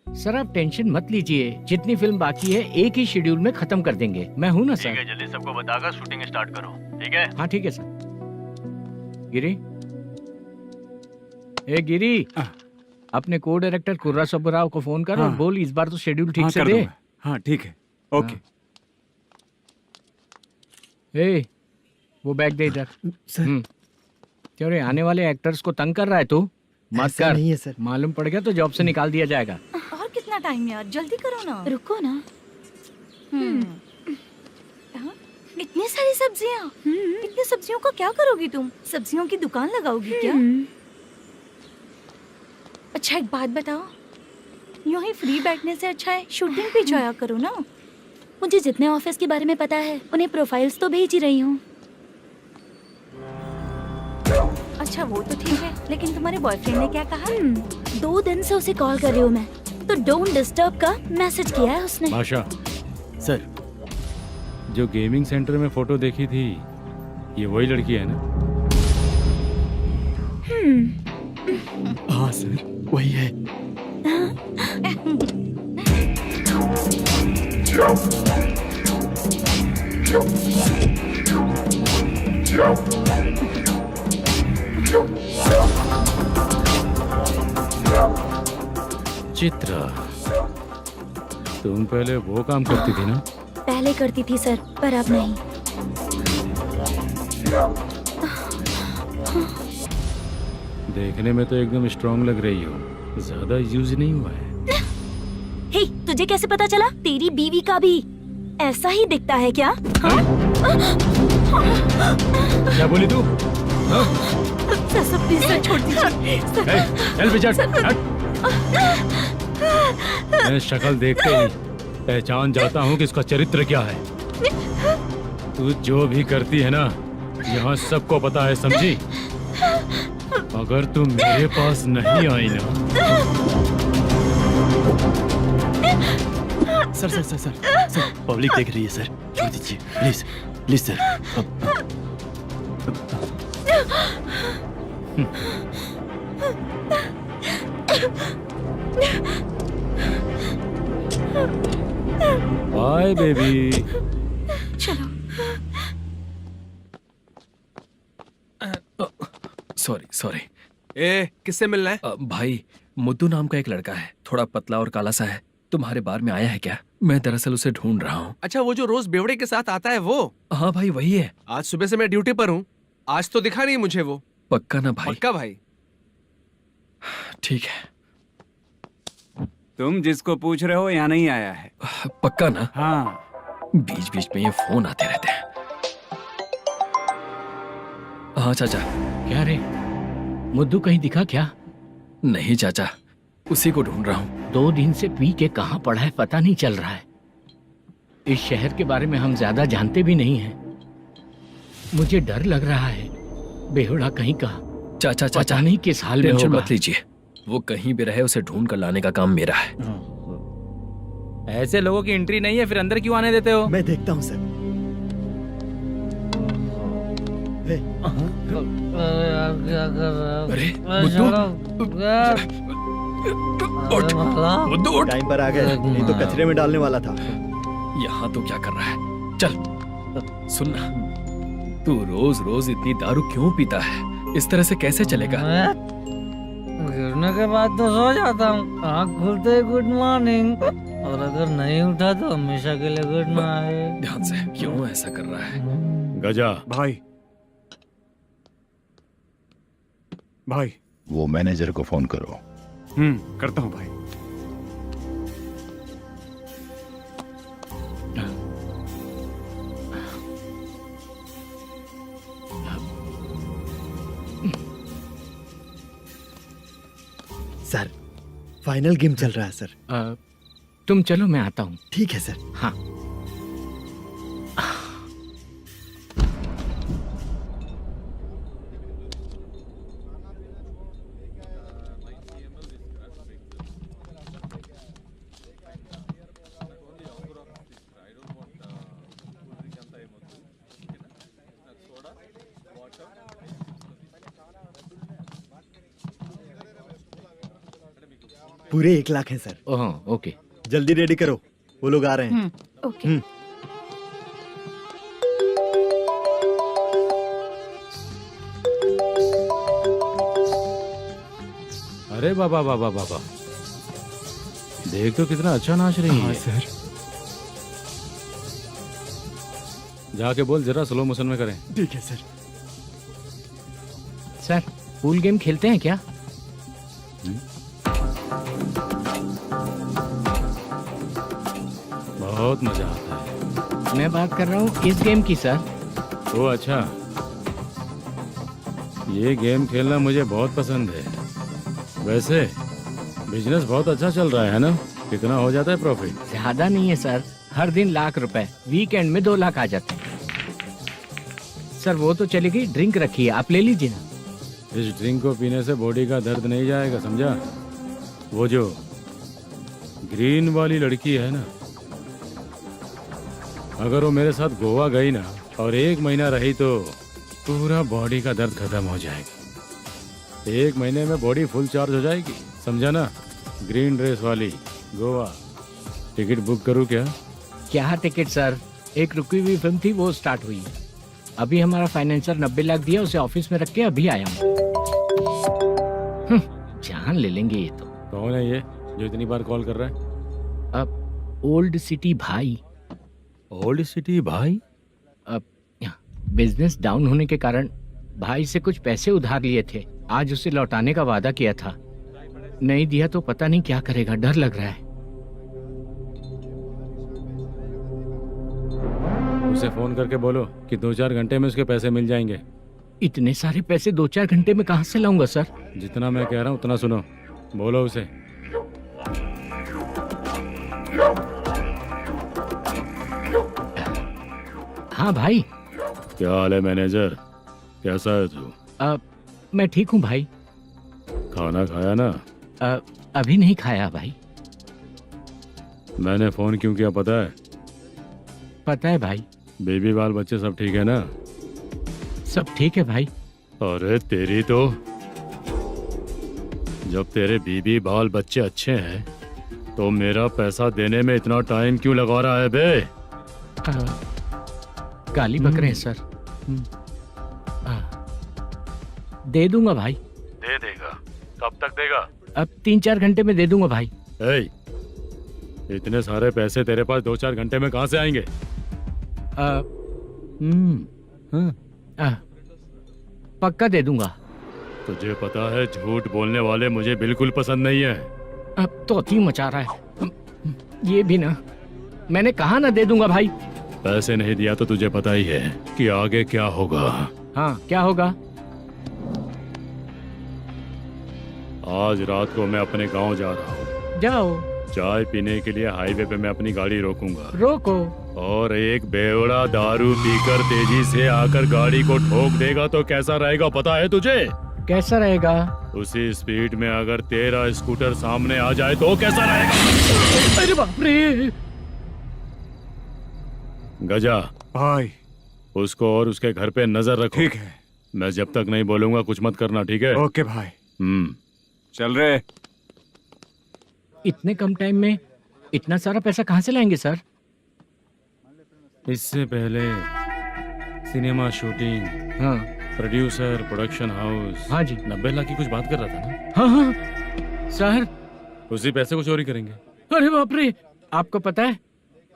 सर आप टेंशन मत लीजिए, जितनी फिल्म बाकी है एक ही शेड्यूल में खत्म कर देंगे। मैं हूँ ना ठीक सर। है, जल्दी सबको बताकर शूटिंग स्टार्ट करो। ठीक है? हाँ ठीक है सर। गिरी, ए गिरी, अपने को डायरेक्टर कुर्रा सुब्बराव को फोन कर और हाँ। बोल इस बार तो शेड्यूल ठीक हाँ, से कर दे। दूंगा। हाँ ठीक है, ओके। ए, वो बैग दे इधर। सर। क्यों रे, आने वाले एक्टर्स को तंग कर रहा है तू? मत ऐसा कर। नहीं है सर। मालूम पड़ गया तो जॉब से निकाल दिया जाएगा। और कितना टाइम यार, जल्दी करो ना। रुको ना। हाँ? इतनी सारी सब्जियाँ, इतनी सब्जियों को क्या करोगी तुम? सब्जियों की दुकान लगाओगी क्या? अच्छा एक बात बताओ, यूं ही फ्री बैठने से अच्छा है शूटिंग भी जाया करो ना। मुझे जितने ऑफिस के बारे में पता है उन्हें प्रोफाइल्स तो भेज ही रही हूँ। अच्छा वो तो ठीक है, लेकिन तुम्हारे बॉयफ्रेंड ने क्या कहा? 2 दिन से उसे कॉल कर रही हूँ मैं, तो डोंट डिस्टर्ब का मैसेज किया है उसने। बादशाह, सर, जो गेमिंग सेंटर में फोटो देखी थी, ये वही लड़की है ना? हाँ सर, वही है। चित्रा, तुम पहले वो काम करती थी ना? पहले करती थी सर, पर अब नहीं। देखने में तो एकदम स्ट्रांग लग रही हो, ज्यादा यूज नहीं हुआ है। हे, तुझे कैसे पता चला? तेरी बीवी का भी ऐसा ही दिखता है क्या? हाँ? क्या बोली तू? सर प्लीज सर, छोड़ दीजिए। चल विजट, हट। मैं शक्ल देखते ही पहचान जाता हूँ कि इसका चरित्र क्या है। तू जो भी करती है ना, यहाँ सबको पता है, समझी? अगर तू मेरे पास नहीं आई ना। Sir sir sir sir sir, public देख रही है सर, छोड़ दीजिए please please sir. Bye baby. चलो। Sorry sorry. ए, किससे मिलना है? भाई, मुद्दू नाम का एक लड़का है, थोड़ा पतला और काला सा है, तुम्हारे बार में आया है क्या? मैं दरअसल उसे ढूंढ रहा हूँ। अच्छा, वो जो रोज बेवड़े के साथ आता है वो? हाँ भाई वही है। आज सुबह से मैं ड्यूटी पर हूँ, आज तो दिखा नहीं मुझे वो। पक्का ना भाई? पक्का भाई। ठीक है। तुम जिसको पूछ रहे हो यहाँ नहीं आया है। पक्का ना? हाँ। बीच बीच में ये फोन आते रहते हैं। हाँ चाचा। क्या रे, मुद्दू कहीं दिखा क्या? नहीं चाचा, उसी को ढूंढ रहा हूँ। 2 दिन से पी के कहाँ पड़ा है पता नहीं चल रहा है। इस शहर के बारे में हम ज्यादा जानते भी नहीं हैं। मुझे डर लग रहा है, बेहुड़ा कहीं का। चाचा चाचा पता नहीं किस हाल में टेंशन होगा। मत लीजिए, वो कहीं भी रहे उसे ढूंढ कर लाने का काम मेरा है। ऐसे लोगों की एंट्री नहीं है, फिर अंदर क्यों आने देते हो? मैं देखता हूँ सर। अरे मुद्दू टाइम पर आ गए, नहीं तो कचरे में डालने वाला था। यहाँ तो क्या कर रहा है? चल सुनना, तू रोज रोज इतनी दारू क्यों पीता है? इस तरह से कैसे चलेगा? गिरने के बाद तो सो जाता हूँ, आँख खुलते ही गुड मॉर्निंग, और अगर नहीं उठा तो हमेशा के लिए गुड नाइट। ध्यान से, क्यों ऐसा कर रहा है? गजा भाई, भाई वो मैनेजर को फोन करो। करता हूँ भाई। सर फाइनल गेम चल रहा है सर। तुम चलो, मैं आता हूँ। ठीक है सर। हाँ। पूरे 1 लाख हैं सर। ओह ओके, जल्दी रेडी करो, वो लोग आ रहे हैं। ओके। अरे बाबा बाबा बाबा, देख तो कितना अच्छा नाच रही है सर। जाके बोल जरा स्लो मोशन में करें। ठीक है सर। सर पूल गेम खेलते हैं क्या? बहुत मजा आता है। मैं बात कर रहा हूँ इस गेम की सर। ओ अच्छा, ये गेम खेलना मुझे बहुत पसंद है। वैसे बिजनेस बहुत अच्छा चल रहा है ना? कितना हो जाता है प्रॉफिट? ज्यादा नहीं है सर, हर दिन लाख रुपए, वीकेंड में 2 लाख आ जाते हैं। सर वो तो चली गई, ड्रिंक रखी है, आप ले लीजिए ना। इस ड्रिंक को पीने से बॉडी का दर्द नहीं जाएगा, समझा? वो जो ग्रीन वाली लड़की है ना, अगर वो मेरे साथ गोवा गई ना और 1 महीना रही तो पूरा बॉडी का दर्द खत्म हो जाएगा। 1 महीने में बॉडी फुल चार्ज हो जाएगी, समझा ना? ग्रीन ड्रेस वाली, गोवा। टिकट बुक करूँ क्या? क्या टिकट सर, एक रुकी हुई फिल्म थी वो स्टार्ट हुई है। अभी हमारा फाइनेंसर 90 लाख दिया, उसे ऑफिस में रख के अभी आया हूँ। जान ले लेंगे ये तो। कौन है ये जो इतनी बार कॉल कर रहा है? अब ओल्ड सिटी भाई। ओल्ड सिटी भाई? अब बिजनेस डाउन होने के कारण भाई से कुछ पैसे उधार लिए थे, आज उसे लौटाने का वादा किया था। नहीं दिया तो पता नहीं क्या करेगा, डर लग रहा है। उसे फोन करके बोलो कि 2-4 घंटे में उसके पैसे मिल जाएंगे। इतने सारे पैसे 2-4 घंटे में कहाँ से लाऊंगा सर? जितना मैं कह रहा हूँ उतना सुनो, बोलो उसे। हाँ भाई। क्या हाल है मैनेजर, कैसा है तू? मैं ठीक हूँ भाई। खाना खाया ना? अभी नहीं खाया भाई। मैंने फोन क्यों किया पता है? पता है भाई। बेबी बाल बच्चे सब ठीक है ना? सब ठीक है भाई। अरे तेरी तो, जब तेरे बीबी बाल बच्चे अच्छे हैं तो मेरा पैसा देने में इतना टाइम क्यों लगा रहा है बे? गाली बक रहे हैं सर। दे दूंगा भाई। दे देगा? कब तक देगा? अब 3-4 घंटे में दे दूंगा भाई। इतने सारे पैसे तेरे पास 2-4 घंटे में कहाँ से आएंगे? पक्का दे दूंगा। तुझे पता है झूठ बोलने वाले मुझे बिल्कुल पसंद नहीं है। अब तोती मचा रहा है ये भी ना। मैंने कहा ना दे दूंगा भाई। पैसे नहीं दिया तो तुझे पता ही है कि आगे क्या होगा। हाँ क्या होगा? आज रात को मैं अपने गांव जा रहा हूँ। जाओ। चाय पीने के लिए हाईवे पे मैं अपनी गाड़ी रोकूंगा। रोको। और एक बेवड़ा दारू पीकर तेजी से आकर गाड़ी को ठोक देगा तो कैसा रहेगा पता है तुझे? कैसा रहेगा? उसी स्पीड में अगर तेरा स्कूटर सामने आ जाए तो कैसा रहेगा? अरे बाप रे। गजा भाई, उसको और उसके घर पे नजर रखो। ठीक है। मैं जब तक नहीं बोलूंगा कुछ मत करना, ठीक है? ओके भाई। चल रहे। इतने कम टाइम में इतना सारा पैसा कहाँ से लाएंगे सर? इससे पहले सिनेमा शूटिंग, हाँ, प्रोड्यूसर, प्रोडक्शन हाउस, हाँ जी, 90 लाख की कुछ बात कर रहा था ना? हाँ हाँ सर। उसी पैसे को चोरी करेंगे। अरे बाप रे, आपको पता है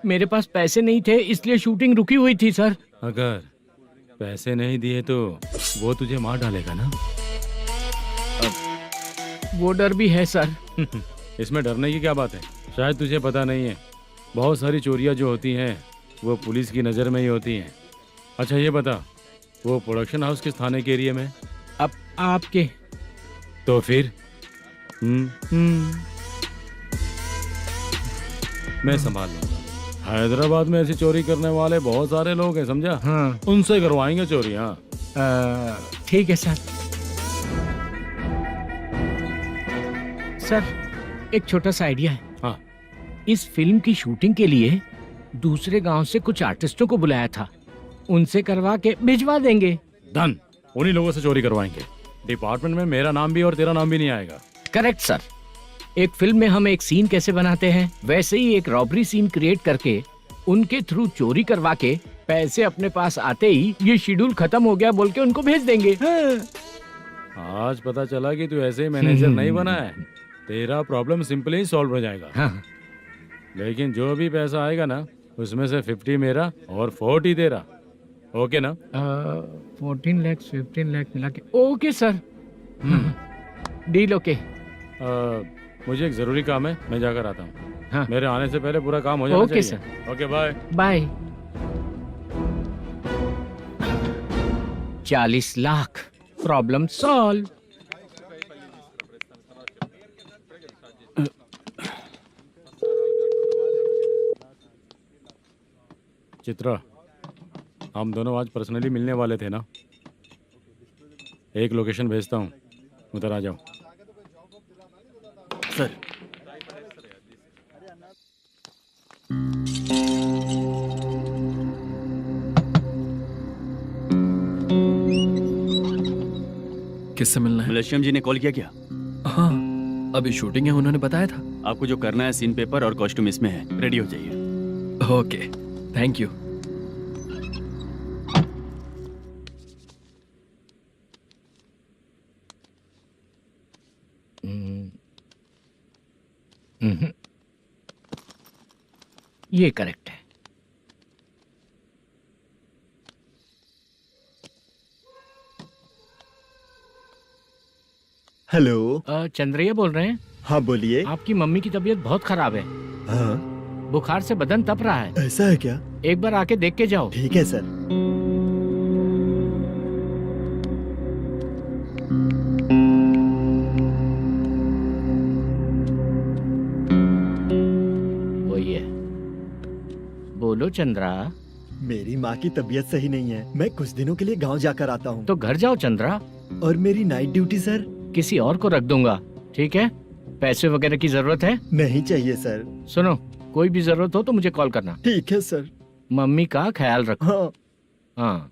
मेरे पास पैसे नहीं थे इसलिए शूटिंग रुकी हुई थी सर। अगर पैसे नहीं दिए तो वो तुझे मार डालेगा ना? वो डर भी है सर। इसमें डरने की क्या बात है? शायद तुझे पता नहीं है, बहुत सारी चोरियां जो होती हैं वो पुलिस की नज़र में ही होती हैं। अच्छा ये बता, वो प्रोडक्शन हाउस किस थाने के एरिया में? अब आपके। तो फिर मैं संभाल लूंगा। हैदराबाद में ऐसी चोरी करने वाले बहुत सारे लोग हैं, समझा? हाँ। उनसे करवाएंगे चोरी। हाँ ठीक है सर। सर एक छोटा सा आइडिया है। हाँ। इस फिल्म की शूटिंग के लिए दूसरे गांव से कुछ आर्टिस्टों को बुलाया था, उनसे करवा के भिजवा देंगे। डन, उन्हीं लोगों से चोरी करवाएंगे। डिपार्टमेंट में मेरा नाम भी और तेरा नाम भी नहीं आएगा। Correct sir. एक फिल्म में हम एक सीन कैसे बनाते हैं वैसे ही एक रॉबरी सीन क्रिएट करके उनके थ्रू चोरी करवा के पैसे अपने पास आते ही ये शेड्यूल खत्म हो गया बोल के उनको भेज देंगे। आज पता चला कि तू ऐसे ही मैनेजर नहीं बना है। तेरा प्रॉब्लम सिंपली ही सॉल्व हो जाएगा। हाँ। लेकिन जो भी पैसा आएगा ना उसमें से 50 मेरा और 40 तेरा। ओके ना? 14 लाख 15 लाख मिला के। Okay sir. Deal okay. मुझे एक जरूरी काम है, मैं जाकर आता हूँ। हाँ। मेरे आने से पहले पूरा काम हो जाना ओके चाहिए। Sir. Okay bye. Bye. 40 lakh, problem solve. Chitra, हम दोनों आज पर्सनली मिलने वाले थे ना? एक लोकेशन भेजता हूँ, उधर आ जाओ। सर। किससे मिलना है? मलेशियम जी ने कॉल किया क्या? हाँ, अभी शूटिंग है, उन्होंने बताया था। आपको जो करना है सीन पेपर और कॉस्ट्यूम इसमें है, रेडी हो जाइए। Okay, thank you. ये करेक्ट है। हेलो। चंद्रैया बोल रहे हैं? हाँ बोलिए। आपकी मम्मी की तबीयत बहुत खराब है। हाँ। बुखार से बदन तप रहा है। ऐसा है क्या? एक बार आके देख के जाओ। ठीक है सर। वही है। बोलो चंद्रा। मेरी माँ की तबीयत सही नहीं है, मैं कुछ दिनों के लिए गांव जाकर आता हूँ। तो घर जाओ चंद्रा। और मेरी नाइट ड्यूटी सर? किसी और को रख दूंगा, ठीक है? पैसे वगैरह की जरूरत है? नहीं चाहिए सर। सुनो, कोई भी जरूरत हो तो मुझे कॉल करना। ठीक है सर। मम्मी का ख्याल रखो। हाँ। हाँ।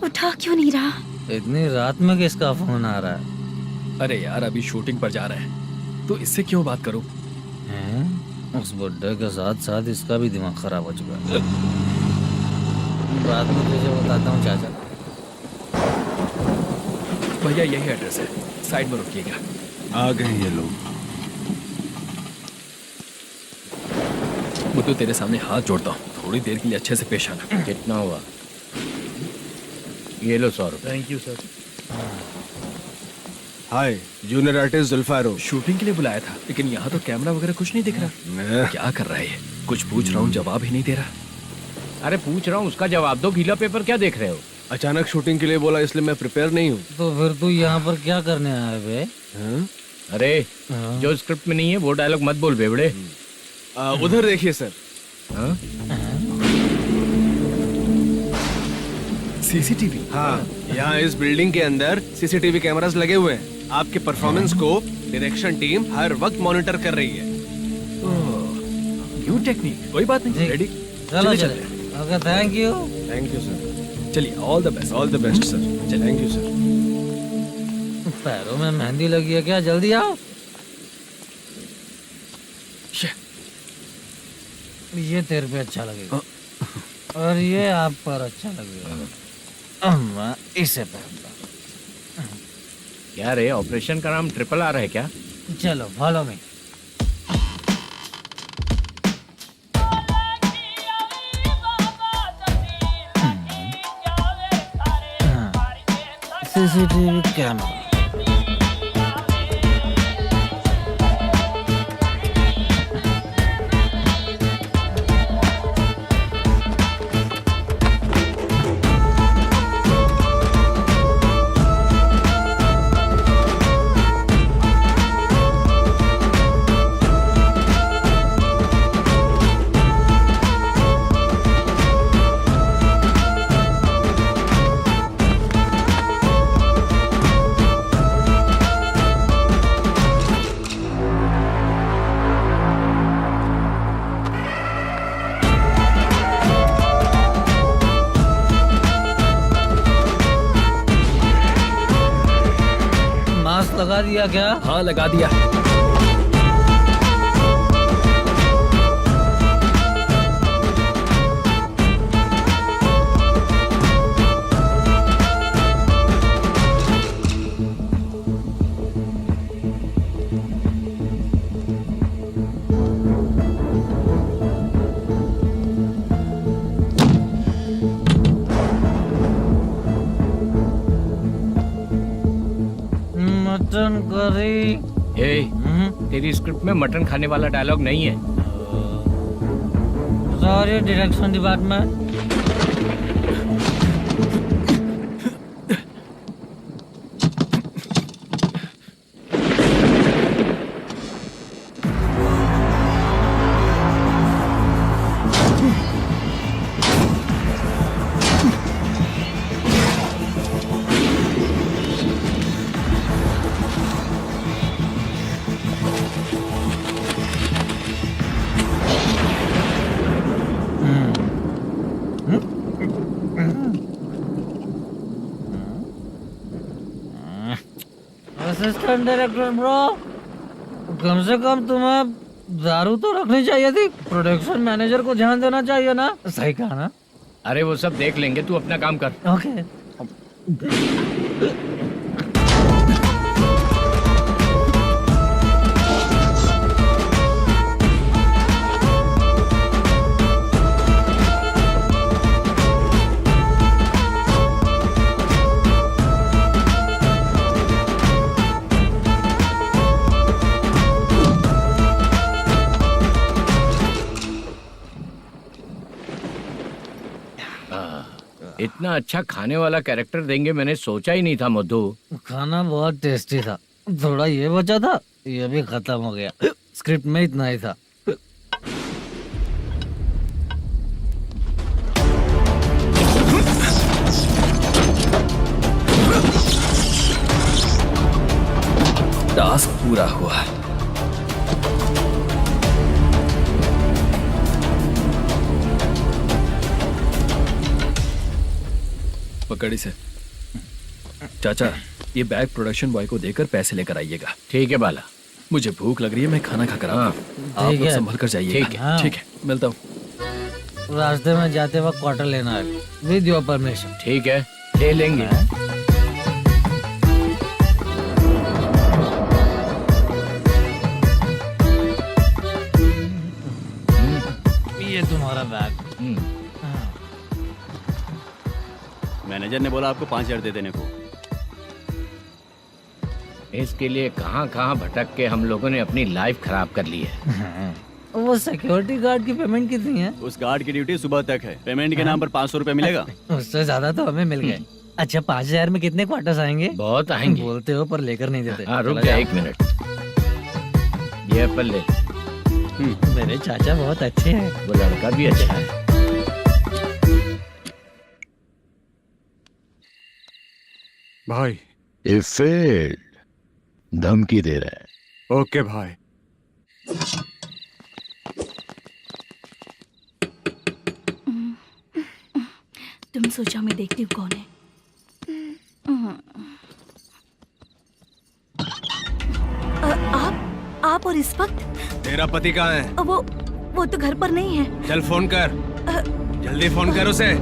उठा क्यों नहीं रहा? इतनी रात में किसका फोन आ रहा है? अरे यार, अभी शूटिंग पर जा रहे हैं तो इससे क्यों बात करूं? उस बुड्ढे के साथ साथ इसका भी दिमाग खराब हो चुका है। बाद में तुझे बताता हूँ चाचा। भैया यही एड्रेस है, साइड में रुकिएगा। आ गए ये लोग। मुझे तेरे सामने हाथ जोड़ता हूँ, थोड़ी देर के लिए अच्छे से पेश आना। कितना हुआ? ये लो 100 रुपए। Thank you sir. Hi, junior artist Zulfaro. Shooting के लिए बुलाया था, लेकिन यहाँ तो कैमरा वगैरह कुछ नहीं दिख रहा। क्या कर रहा है ये? कुछ पूछ रहा हूँ, जवाब ही नहीं दे रहा। अरे पूछ रहा हूँ, उसका जवाब दो। गीला पेपर क्या देख रहे हो? अचानक शूटिंग के लिए बोला, इसलिए मैं प्रिपेयर नहीं हूँ। तो फिर तू यहाँ पर क्या करने आया बे? अरे जो स्क्रिप्ट में नहीं है वो डायलॉग मत बोल बेवड़े। उधर देखिए सर। सीसीटीवी? हाँ, यहाँ इस बिल्डिंग के अंदर सीसीटीवी कैमरास लगे हुए हैं। आपके परफॉर्मेंस को डायरेक्शन टीम हर वक्त मॉनिटर कर रही है। न्यू टेक्निक, कोई बात नहीं, रेडी। चलो चले। Okay, thank you. Thank you sir. चलिए, all the best. All the best sir. Thank you sir. पैरों में मेहंदी लगी है क्या? जल्दी आओ। ये तेरे पे अच्छा लगेगा और ये आप पर अच्छा लगेगा। मैं इसे पहनता। क्या रे, ऑपरेशन का नाम ट्रिपल आर है क्या? चलो फॉलो मी। CCTV camera. लगा दिया क्या? हाँ, लगा दिया। Mutton curry. तेरी स्क्रिप्ट में मटन खाने वाला डायलॉग नहीं है। Sorry direction department. Assistant director bro, कम से कम तुम्हें दारू तो रखनी चाहिए थी। प्रोडक्शन मैनेजर को ध्यान देना चाहिए ना। सही कहा ना? अरे वो सब देख लेंगे, तू अपना काम कर। ओके। इतना अच्छा खाने वाला कैरेक्टर देंगे मैंने सोचा ही नहीं था मधु। खाना बहुत टेस्टी था। थोड़ा ये बचा था, ये भी खत्म हो गया। स्क्रिप्ट में इतना ही था। टास्क पूरा हुआ। पकड़ी से। चाचा, ये बैग प्रोडक्शन बॉय को देकर पैसे लेकर आइएगा। ठीक है बाला। मुझे भूख लग रही है, मैं खाना खाकर आता हूँ। आप लोग संभल कर जाइए। ठीक है। ठीक है, मिलता हूँ। रास्ते में जाते वक्त क्वार्टर लेना है, विद योर परमिशन। ठीक है, ले लेंगे। ये तुम्हारा बैग। मैनेजर ने बोला आपको 5,000 दे देने को। इसके लिए कहाँ कहाँ भटक के हम लोगों ने अपनी लाइफ खराब कर ली है। वो सिक्योरिटी गार्ड की पेमेंट कितनी है? उस गार्ड की ड्यूटी सुबह तक है। पेमेंट के नाम पर 500 रुपए मिलेगा। उससे ज्यादा तो हमें मिल गए। अच्छा 5000 में कितने क्वार्टर्स आएंगे? बहुत आएंगे। बोलते हो पर लेकर नहीं देते। हाँ रुक जा 1 मिनट, ये एप्पल ले। मेरे चाचा बहुत अच्छे हैं। वो लड़का भी अच्छा है। भाई ये फेल्ड, धमकी दे रहा है। ओके भाई। तुम सोचो मैं देखती हूँ कौन है। आप और इस वक्त? तेरा पति कहाँ है? वो तो घर पर नहीं है। चल फोन कर, जल्दी फोन कर उसे।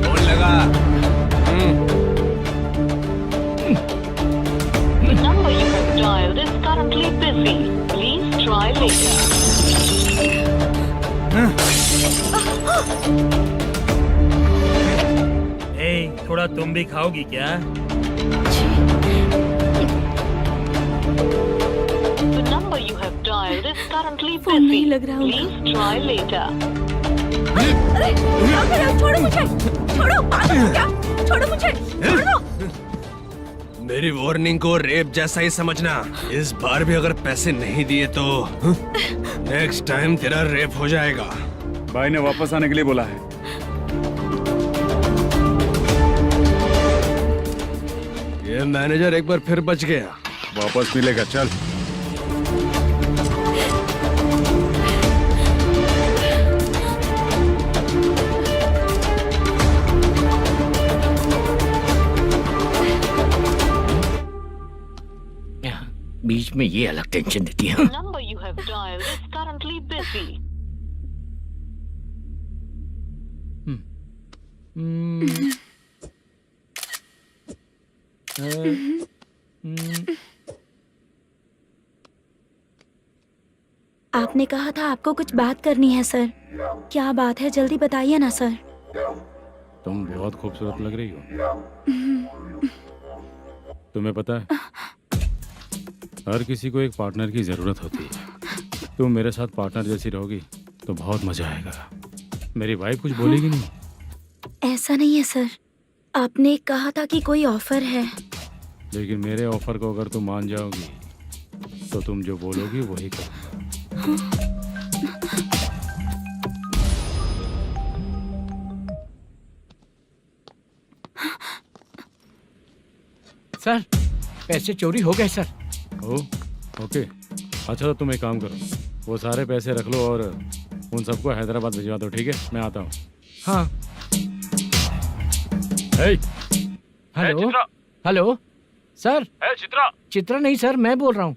फोन लगा। number you have dialed is currently busy. Please try later. थोड़ा तुम भी खाओगी क्या? The number you have dialed is currently phone नहीं busy. लग रहा होगा। Please try later. अरे क्या कर रहे हो? छोड़ो मुझे, छोड़ो, पागल हो क्या? छोड़ो मुझे, छोड़ो। मेरी वार्निंग को रेप जैसा ही समझना। इस बार भी अगर पैसे नहीं दिए तो नेक्स्ट टाइम तेरा रेप हो जाएगा। भाई ने वापस आने के लिए बोला है। ये मैनेजर एक बार फिर बच गया। वापस मिलेगा, चल। बीच में ये अलग टेंशन देती है। The number you have dialed is currently busy. आपने कहा था आपको कुछ बात करनी है सर। क्या बात है, जल्दी बताइए ना सर। तुम बहुत खूबसूरत लग रही हो। तुम्हें पता है, हर किसी को एक पार्टनर की जरूरत होती है। तुम मेरे साथ पार्टनर जैसी रहोगी तो बहुत मजा आएगा। मेरी वाइफ कुछ बोलेगी नहीं? ऐसा नहीं है सर, आपने कहा था कि कोई ऑफर है। लेकिन मेरे ऑफर को अगर तुम मान जाओगी तो तुम जो बोलोगी वही करूँगा। सर पैसे चोरी हो गए सर। ओके, अच्छा तो तुम एक काम करो, वो सारे पैसे रख लो और उन सबको हैदराबाद भिजवा दो, ठीक है? मैं आता हूँ। हाँ। Hello hello sir. Chitra? Chitra नहीं सर, मैं बोल रहा हूँ।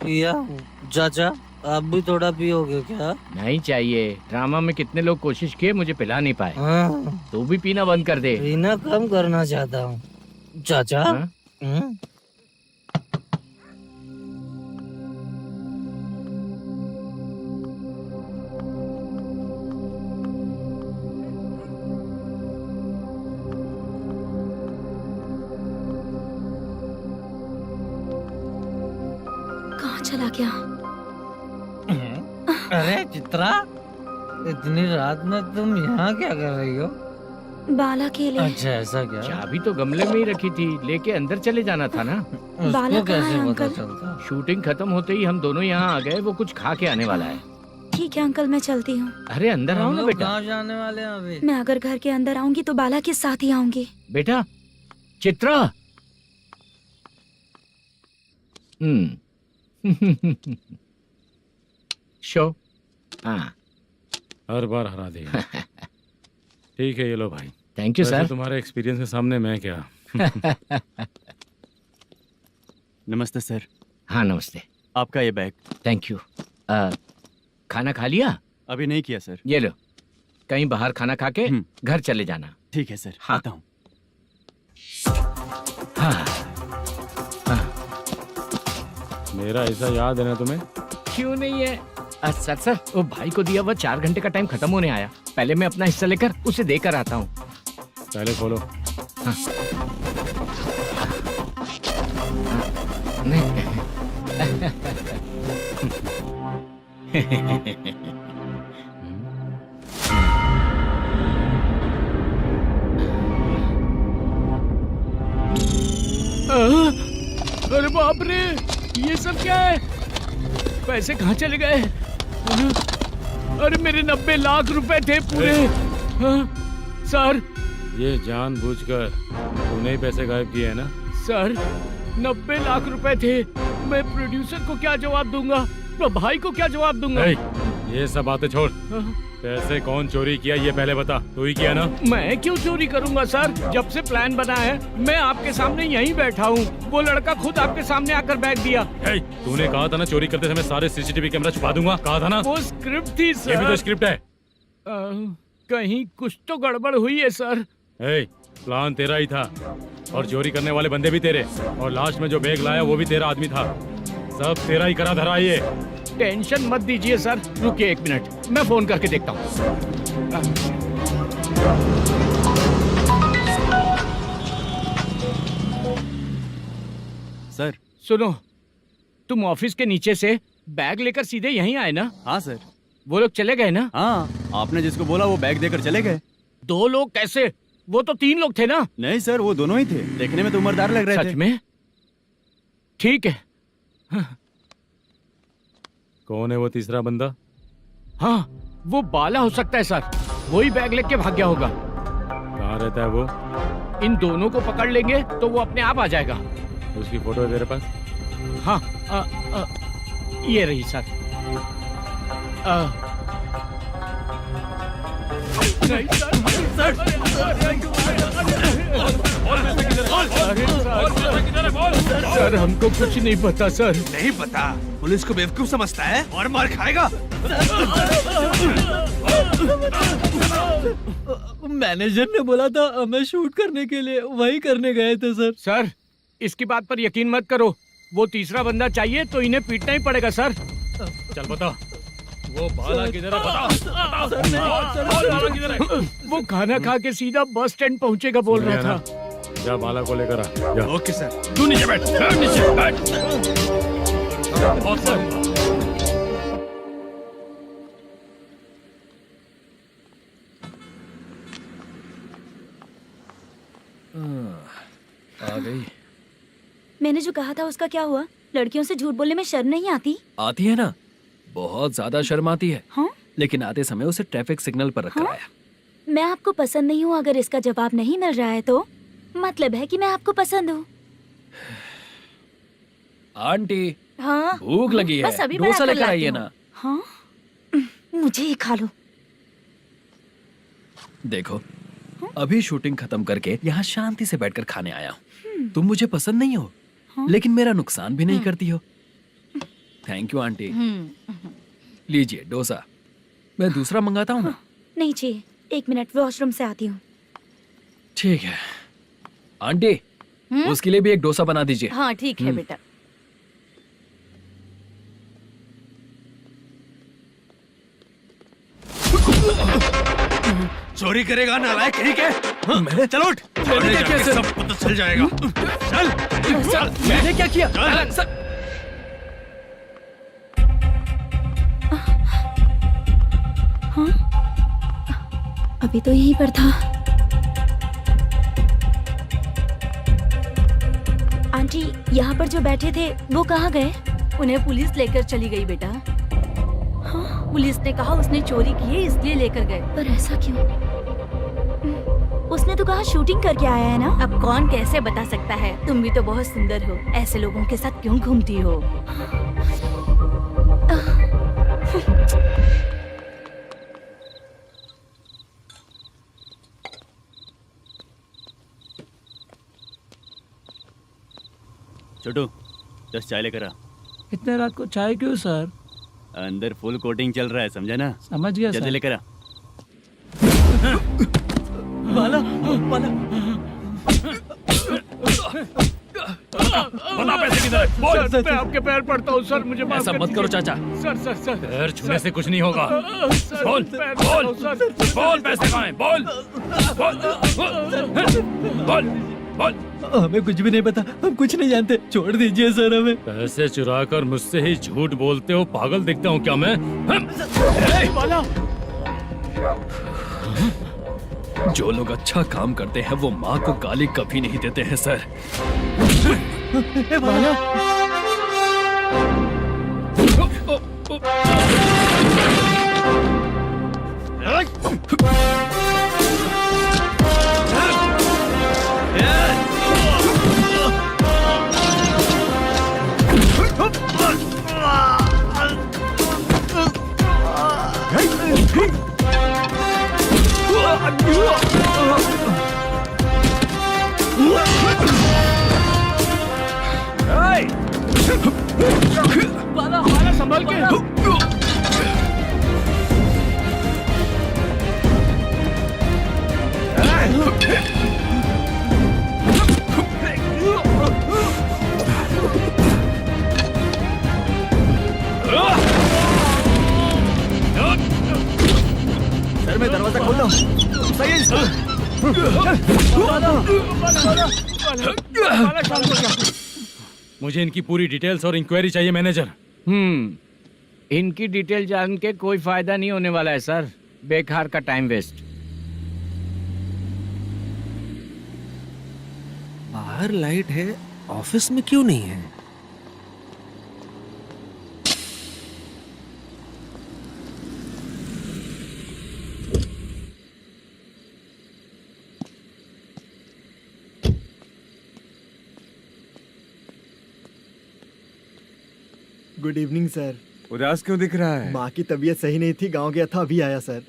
या चाचा आप भी थोड़ा पियोगे क्या? नहीं चाहिए। ड्रामा में कितने लोग कोशिश किए, मुझे पिला नहीं पाए। तू भी पीना बंद कर दे। पीना कम करना चाहता हूँ चाचा। कहाँ चला गया? अरे चित्रा, इतनी रात में तुम यहाँ क्या कर रही हो? बाला के लिए। अच्छा ऐसा क्या? चाबी तो गमले में ही रखी थी, लेके अंदर चले जाना था ना। बाला कहाँ है कैसे पता अंकल? चलता? शूटिंग खत्म होते ही हम दोनों यहाँ आ गए। वो कुछ खा के आने वाला है। ठीक है अंकल, मैं चलती हूँ। अरे अंदर आओ हम ना लोग बेटा। कहाँ जाने वाले हैं अभी? मैं अगर घर के अंदर आऊंगी तो बाला के साथ ही आऊंगी। बेटा चित्रा। शो। हाँ हर बार हरा देगा। ठीक है, ये लो भाई। थैंक यू वैसे सर। तुम्हारे एक्सपीरियंस के सामने मैं क्या। नमस्ते सर। हाँ नमस्ते। आपका ये बैग। Thank you. खाना खा लिया? अभी नहीं किया सर। ये लो, कहीं बाहर खाना खा के घर चले जाना। ठीक है सर। हाँ। आता हूँ। मेरा ऐसा याद है ना तुम्हें? क्यों नहीं है? सर वो भाई को दिया हुआ 4 घंटे का टाइम खत्म होने आया। पहले मैं अपना हिस्सा लेकर उसे देकर आता हूँ। पहले खोलो। हाँ। अरे बाप रे, ये सब क्या है? पैसे कहाँ चले गए? अरे मेरे 90 लाख रुपए थे पूरे। सर, ये जानबूझकर तूने ही पैसे गायब किए हैं ना? सर 90 लाख रुपए थे। मैं प्रोड्यूसर को क्या जवाब दूंगा? तो भाई को क्या जवाब दूंगा? ये सब बातें छोड़। पैसे कौन चोरी किया ये पहले बता। तू ही किया ना? मैं क्यों चोरी करूंगा सर? जब से प्लान बना है मैं आपके सामने यहीं बैठा हूँ। वो लड़का खुद आपके सामने आकर बैग दिया। तूने कहा था ना चोरी करते समय सारे सीसीटीवी कैमरा छुपा दूंगा। कहा था ना? वो स्क्रिप्ट थी सर। ये भी तो स्क्रिप्ट है। कहीं कुछ तो गड़बड़ हुई है सर। प्लान तेरा ही था और चोरी करने वाले बंदे भी तेरे, और लास्ट में जो बैग लाया वो भी तेरा आदमी था। सब तेरा ही करा धरा। ये टेंशन मत दीजिए सर। रुकिए 1 मिनट, मैं फोन करके देखता हूँ। सर सुनो, तुम ऑफिस के नीचे से बैग लेकर सीधे यहीं आए ना? हाँ सर। वो लोग चले गए ना? हाँ, आपने जिसको बोला वो बैग देकर चले गए। 2 लोग कैसे? वो तो 3 लोग थे ना? नहीं सर, वो दोनों ही थे। देखने में तो उम्रदार लग रहे थे। सच में? ठीक है। कौन है वो तीसरा बंदा? हाँ, वो बाला हो सकता है सर। वही बैग लेके भाग गया होगा। कहाँ रहता है वो? इन दोनों को पकड़ लेंगे तो वो अपने आप आ जाएगा। उसकी फोटो है तेरे पास? हाँ, ये रही सर। सर हमको कुछ नहीं पता सर। नहीं पता? पुलिस को बेवकूफ समझता है और मार खाएगा। मैनेजर ने बोला था हमें शूट करने के लिए, वही करने गए थे सर। सर इसकी बात पर यकीन मत करो। वो तीसरा बंदा चाहिए तो इन्हें पीटना ही पड़ेगा सर। चल बता, वो बाला किधर है? बता। वो खाना खा के सीधा बस स्टैंड पहुंचेगा बोल रहा था। जा बाला को लेकर आ। जा। Okay sir. तू नीचे बैठ। नीचे बैठ। आ गई। मैंने जो कहा था उसका क्या हुआ? लड़कियों से झूठ बोलने में शर्म नहीं आती? आती है ना, बहुत ज्यादा शर्म आती है। हाँ? लेकिन आते समय उसे ट्रैफिक सिग्नल पर रखकर आया। मैं आपको पसंद नहीं हूँ अगर इसका जवाब नहीं मिल रहा है तो मतलब है कि मैं आपको पसंद हूँ। आंटी, हाँ? भूख लगी है, बस अभी डोसा बनाकर लेकर लाती आइए हूँ। ना। हाँ? मुझे ही खा लो। देखो, अभी शूटिंग खत्म करके यहाँ शांति से बैठकर खाने आया हूँ। तुम मुझे पसंद नहीं हो, लेकिन मेरा नुकसान भी नहीं करती हो। Thank you aunty. लीजिए डोसा। मैं दूसरा मंगाता हूँ ना? नहीं चाहिए, 1 मिनट वॉशरूम से आती हूँ। ठीक है आंटी, उसके लिए भी एक डोसा बना दीजिए। हाँ ठीक है बेटा। चोरी करेगा नालायक कहीं के? चल उठ। मैंने क्या किया सर? सब पता चल जाएगा। चल। मैंने क्या किया? सर हाँ? अभी तो यहीं पर था। आंटी, यहाँ पर जो बैठे थे वो कहाँ गए? उन्हें पुलिस लेकर चली गई बेटा। हाँ? पुलिस ने कहा उसने चोरी की है इसलिए लेकर गए। पर ऐसा क्यों? उसने तो कहा शूटिंग करके आया है ना। अब कौन कैसे बता सकता है? तुम भी तो बहुत सुंदर हो, ऐसे लोगों के साथ क्यों घूमती हो? छोटू 10 चाय लेकर आ। इतने रात को चाय क्यों सर? अंदर फुल कोटिंग चल रहा है, समझा ना? समझ गया जल्दी सर। लेकर आ। बाला, बाला। बता पैसे किधर है? बोल। सर, मैं आपके पैर पड़ता हूँ सर, मुझे माफ ऐसा कर मत करो दीजिए। चाचा। सर पैर छूने से कुछ नहीं होगा। सर, बोल पैर बोल पड़ता हूँ, सर। बोल पैसे कहाँ हैं? बोल बोल बोल। हमें कुछ भी नहीं पता, हम कुछ नहीं जानते, छोड़ दीजिए सर हमें। पैसे चुरा कर मुझसे ही झूठ बोलते हो, पागल दिखता हूँ क्या मैं? जो लोग अच्छा काम करते हैं वो माँ को गाली कभी नहीं देते हैं सर। बाला संभल के। सर मैं दरवाजा खोल रहा हूँ। सही मुझे इनकी पूरी डिटेल्स और इंक्वायरी चाहिए मैनेजर। इनकी डिटेल जान के कोई फायदा नहीं होने वाला है सर, बेकार का टाइम वेस्ट। बाहर लाइट है, ऑफिस में क्यों नहीं है? Good evening sir. उदास क्यों दिख रहा है? माँ की तबीयत सही नहीं थी, गांव गया था, अभी आया सर।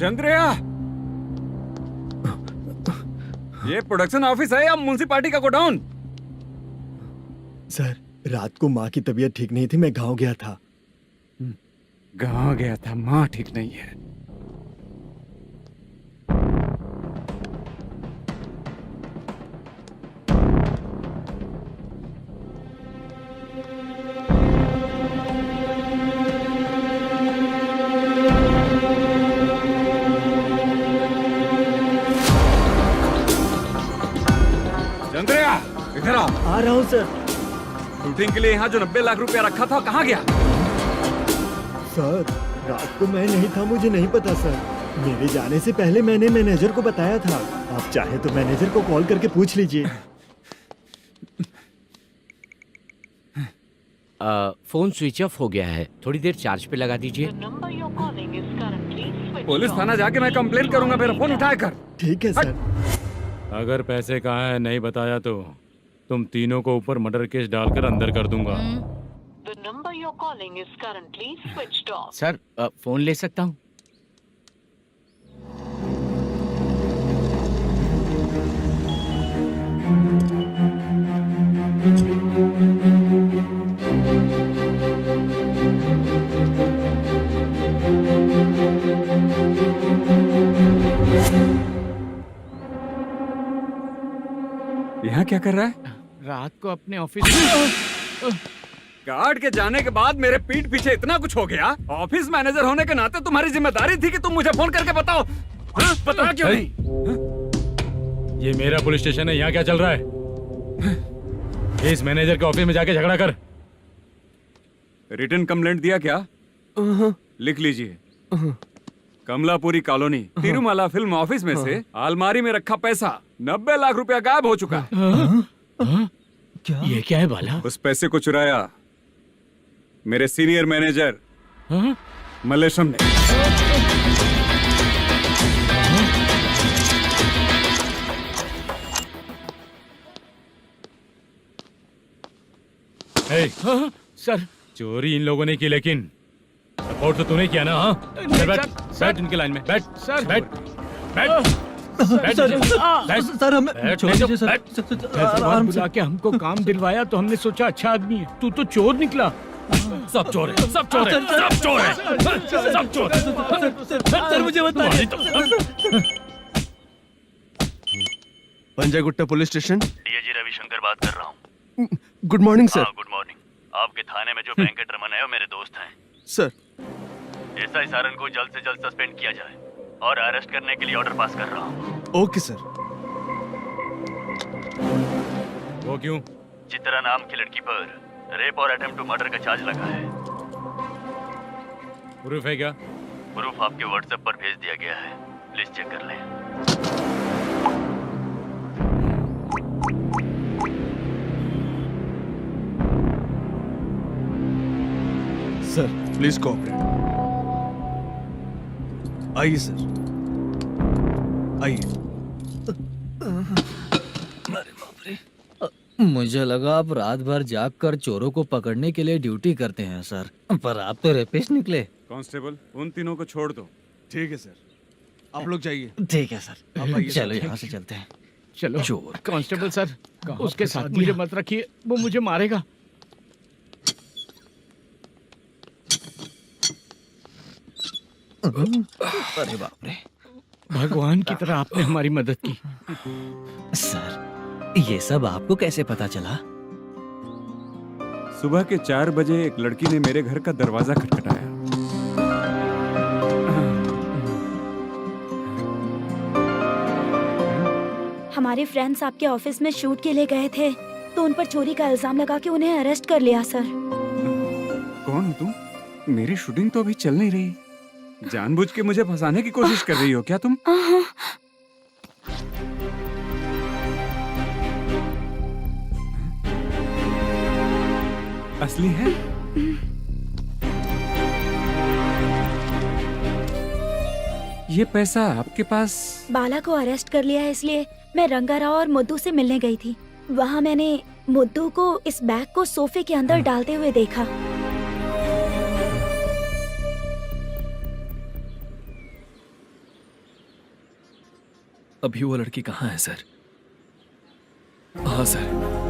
चंद्रया, ये प्रोडक्शन ऑफिस है या म्युनिसिपालिटी का गोडाउन? सर रात को माँ की तबीयत ठीक नहीं थी, मैं गांव गया था। गांव गया था, माँ ठीक नहीं है। चंद्रया, इधर आ रहा हूँ सर। शूटिंग के लिए यहाँ जो 90 लाख रुपया रखा था कहाँ गया? सर रात को मैं नहीं था, मुझे नहीं पता सर। मेरे जाने से पहले मैंने मैनेजर को बताया था। आप चाहे तो मैनेजर को कॉल करके पूछ लीजिए। फोन स्विच ऑफ हो गया है, थोड़ी देर चार्ज पे लगा दीजिए। पुलिस थाना जाके मैं कंप्लेन करूंगा, मेरा फोन उठाया कर। ठीक है सर। अगर पैसे कहाँ है नहीं बताया तो तुम तीनों को ऊपर मर्डर केस डालकर अंदर कर दूंगा। सर फोन ले सकता हूँ? यहाँ क्या कर रहा है? रात को अपने ऑफिस गार्ड के जाने के बाद मेरे पीठ पीछे इतना कुछ हो गया। ऑफिस मैनेजर होने के नाते तुम्हारी जिम्मेदारी थी कि तुम मुझे फोन करके बताओ। हाँ? पता क्यों नहीं? ये मेरा पुलिस स्टेशन है, यहाँ क्या चल रहा है? इस मैनेजर के ऑफिस में जाके झगड़ा कर। रिटर्न कंप्लेंट दिया क्या? लिख लीजिए। Kamalapuri colony, Tirumala film office में से अलमारी में रखा पैसा 90 लाख रुपया गायब हो चुका है। क्या? ये क्या है बाला? उस पैसे को चुराया मेरे सीनियर मैनेजर मल्लेशम ने। सर चोरी इन लोगों ने की, लेकिन सपोर्ट तो तूने किया ना? हाँ चल बैठ, बैठ इनके लाइन में, बैठ सर, बैठ बैठ सर हमें छोड़ दीजिए सर। हैदराबाद बुला के हमको काम दिलवाया तो हमने सोचा अच्छा आदमी है, तू तो चोर निकला। सब चोर है, सब चोर है, सब चोर है, सब चोर है। सर मुझे बताइए। Panjagutta police station. DIG Ravishankar बात कर रहा हूँ। Good morning sir. Good morning. आपके थाने में जो वेंकट रमन है वो मेरे दोस्त हैं। सर एसआई सारन को जल्द से जल्द सस्पेंड किया जाए और अरेस्ट करने के लिए ऑर्डर पास कर रहा हूँ। Okay sir. वो क्यों? चित्रा नाम की लड़की पर रेप और अटेम्प्ट टू मर्डर का चार्ज लगा है। प्रूफ है क्या? प्रूफ आपके व्हाट्सएप पर भेज दिया गया है, प्लीज चेक कर लें। Sir please cooperate. आइए सर, आइए। मुझे लगा आप रात भर जाग कर चोरों को पकड़ने के लिए ड्यूटी करते हैं सर, पर आप तो रेपिस्ट निकले। कांस्टेबल, उन तीनों को छोड़ दो। ठीक है सर, आप लोग जाइए। ठीक है सर, आप आइए। चलो यहाँ से चलते हैं। चलो चोर कांस्टेबल सर, उसके साथ मुझे मत रखिए, वो मुझे मारेगा। अरे बाप रे, भगवान की तरह आपने हमारी मदद की। सर ये सब आपको कैसे पता चला? सुबह के 4 बजे एक लड़की ने मेरे घर का दरवाजा खटखटाया। हमारे फ्रेंड्स आपके ऑफिस में शूट के लिए गए थे तो उन पर चोरी का इल्जाम लगा के उन्हें अरेस्ट कर लिया सर। कौन हो तुम? मेरी शूटिंग तो अभी चल नहीं रही। जानबूझ के मुझे फंसाने की कोशिश कर रही हो क्या तुम? असली है? ये पैसा आपके पास? बाला को अरेस्ट कर लिया है इसलिए मैं रंगाराव और मुद्दू से मिलने गई थी। वहाँ मैंने मुद्दू को इस बैग को सोफे के अंदर डालते हुए देखा। अभी वो लड़की कहाँ है सर? हाँ सर।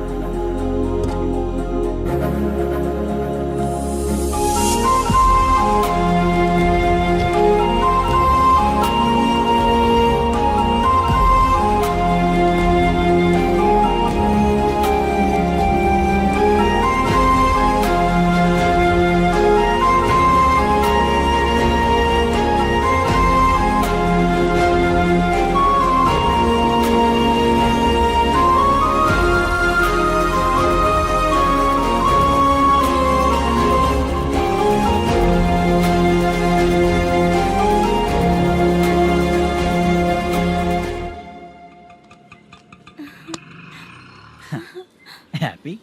हैप्पी?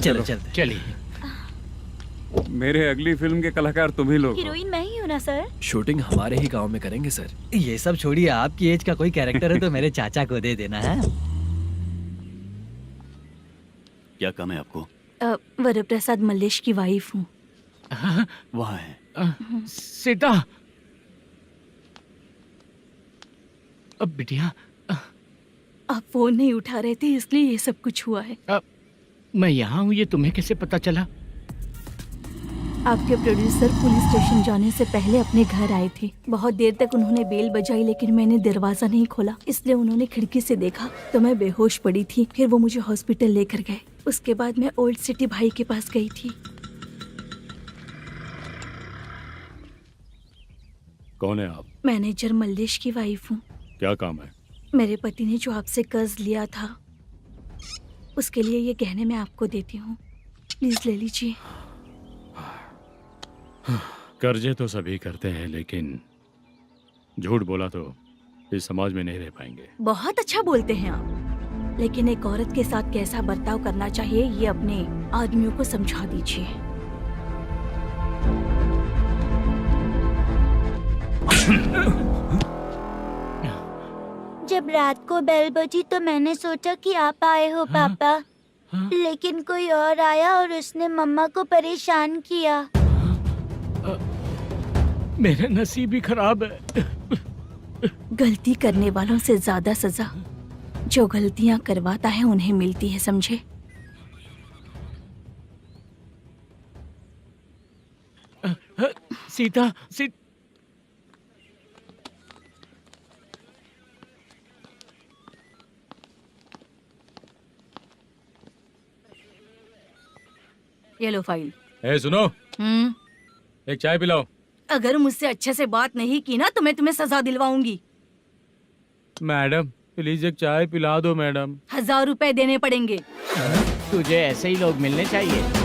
चलो चलिए। मेरे अगली फिल्म के कलाकार तुम ही लोग हो। हीरोइन मैं ही हूँ ना सर। शूटिंग हमारे ही गांव में करेंगे सर। ये सब छोड़िए, आपकी एज का कोई कैरेक्टर है तो मेरे चाचा को दे देना है। क्या काम है आपको? वरप्रसाद मल्लेश की वाइफ हूँ। वहाँ है। सीता। अब बिटिया, आप फोन नहीं उठा रहे थे इसलिए ये सब कुछ हुआ है। मैं यहाँ हूँ, ये तुम्हें कैसे पता चला? आपके प्रोड्यूसर पुलिस स्टेशन जाने से पहले अपने घर आए थे। बहुत देर तक उन्होंने बेल बजाई लेकिन मैंने दरवाजा नहीं खोला, इसलिए उन्होंने खिड़की से देखा तो मैं बेहोश पड़ी थी। फिर वो मुझे हॉस्पिटल लेकर गए। उसके बाद मैं ओल्ड सिटी भाई के पास गई थी। कौन है आप? मैनेजर मल्लेश की वाइफ हूँ। क्या काम है? मेरे पति ने जो आपसे कर्ज लिया था उसके लिए ये गहने मैं आपको देती हूँ, प्लीज ले लीजिए। कर्जे तो सभी करते हैं, लेकिन झूठ बोला तो इस समाज में नहीं रह पाएंगे। बहुत अच्छा बोलते हैं आप, लेकिन एक औरत के साथ कैसा बर्ताव करना चाहिए ये अपने आदमियों को समझा दीजिए। जब रात को बेल बजी तो मैंने सोचा कि आप आए हो पापा। लेकिन कोई और आया और उसने मम्मा को परेशान किया। मेरा नसीब ही खराब है। गलती करने वालों से ज्यादा सजा जो गलतियां करवाता है उन्हें मिलती है, समझे? सीता ये लो फाइल। ए सुनो, एक चाय पिलाओ। अगर मुझसे अच्छे से बात नहीं की ना तो मैं तुम्हें सजा दिलवाऊंगी। मैडम प्लीज एक चाय पिला दो मैडम। 1000 रुपए देने पड़ेंगे। तुझे ऐसे ही लोग मिलने चाहिए।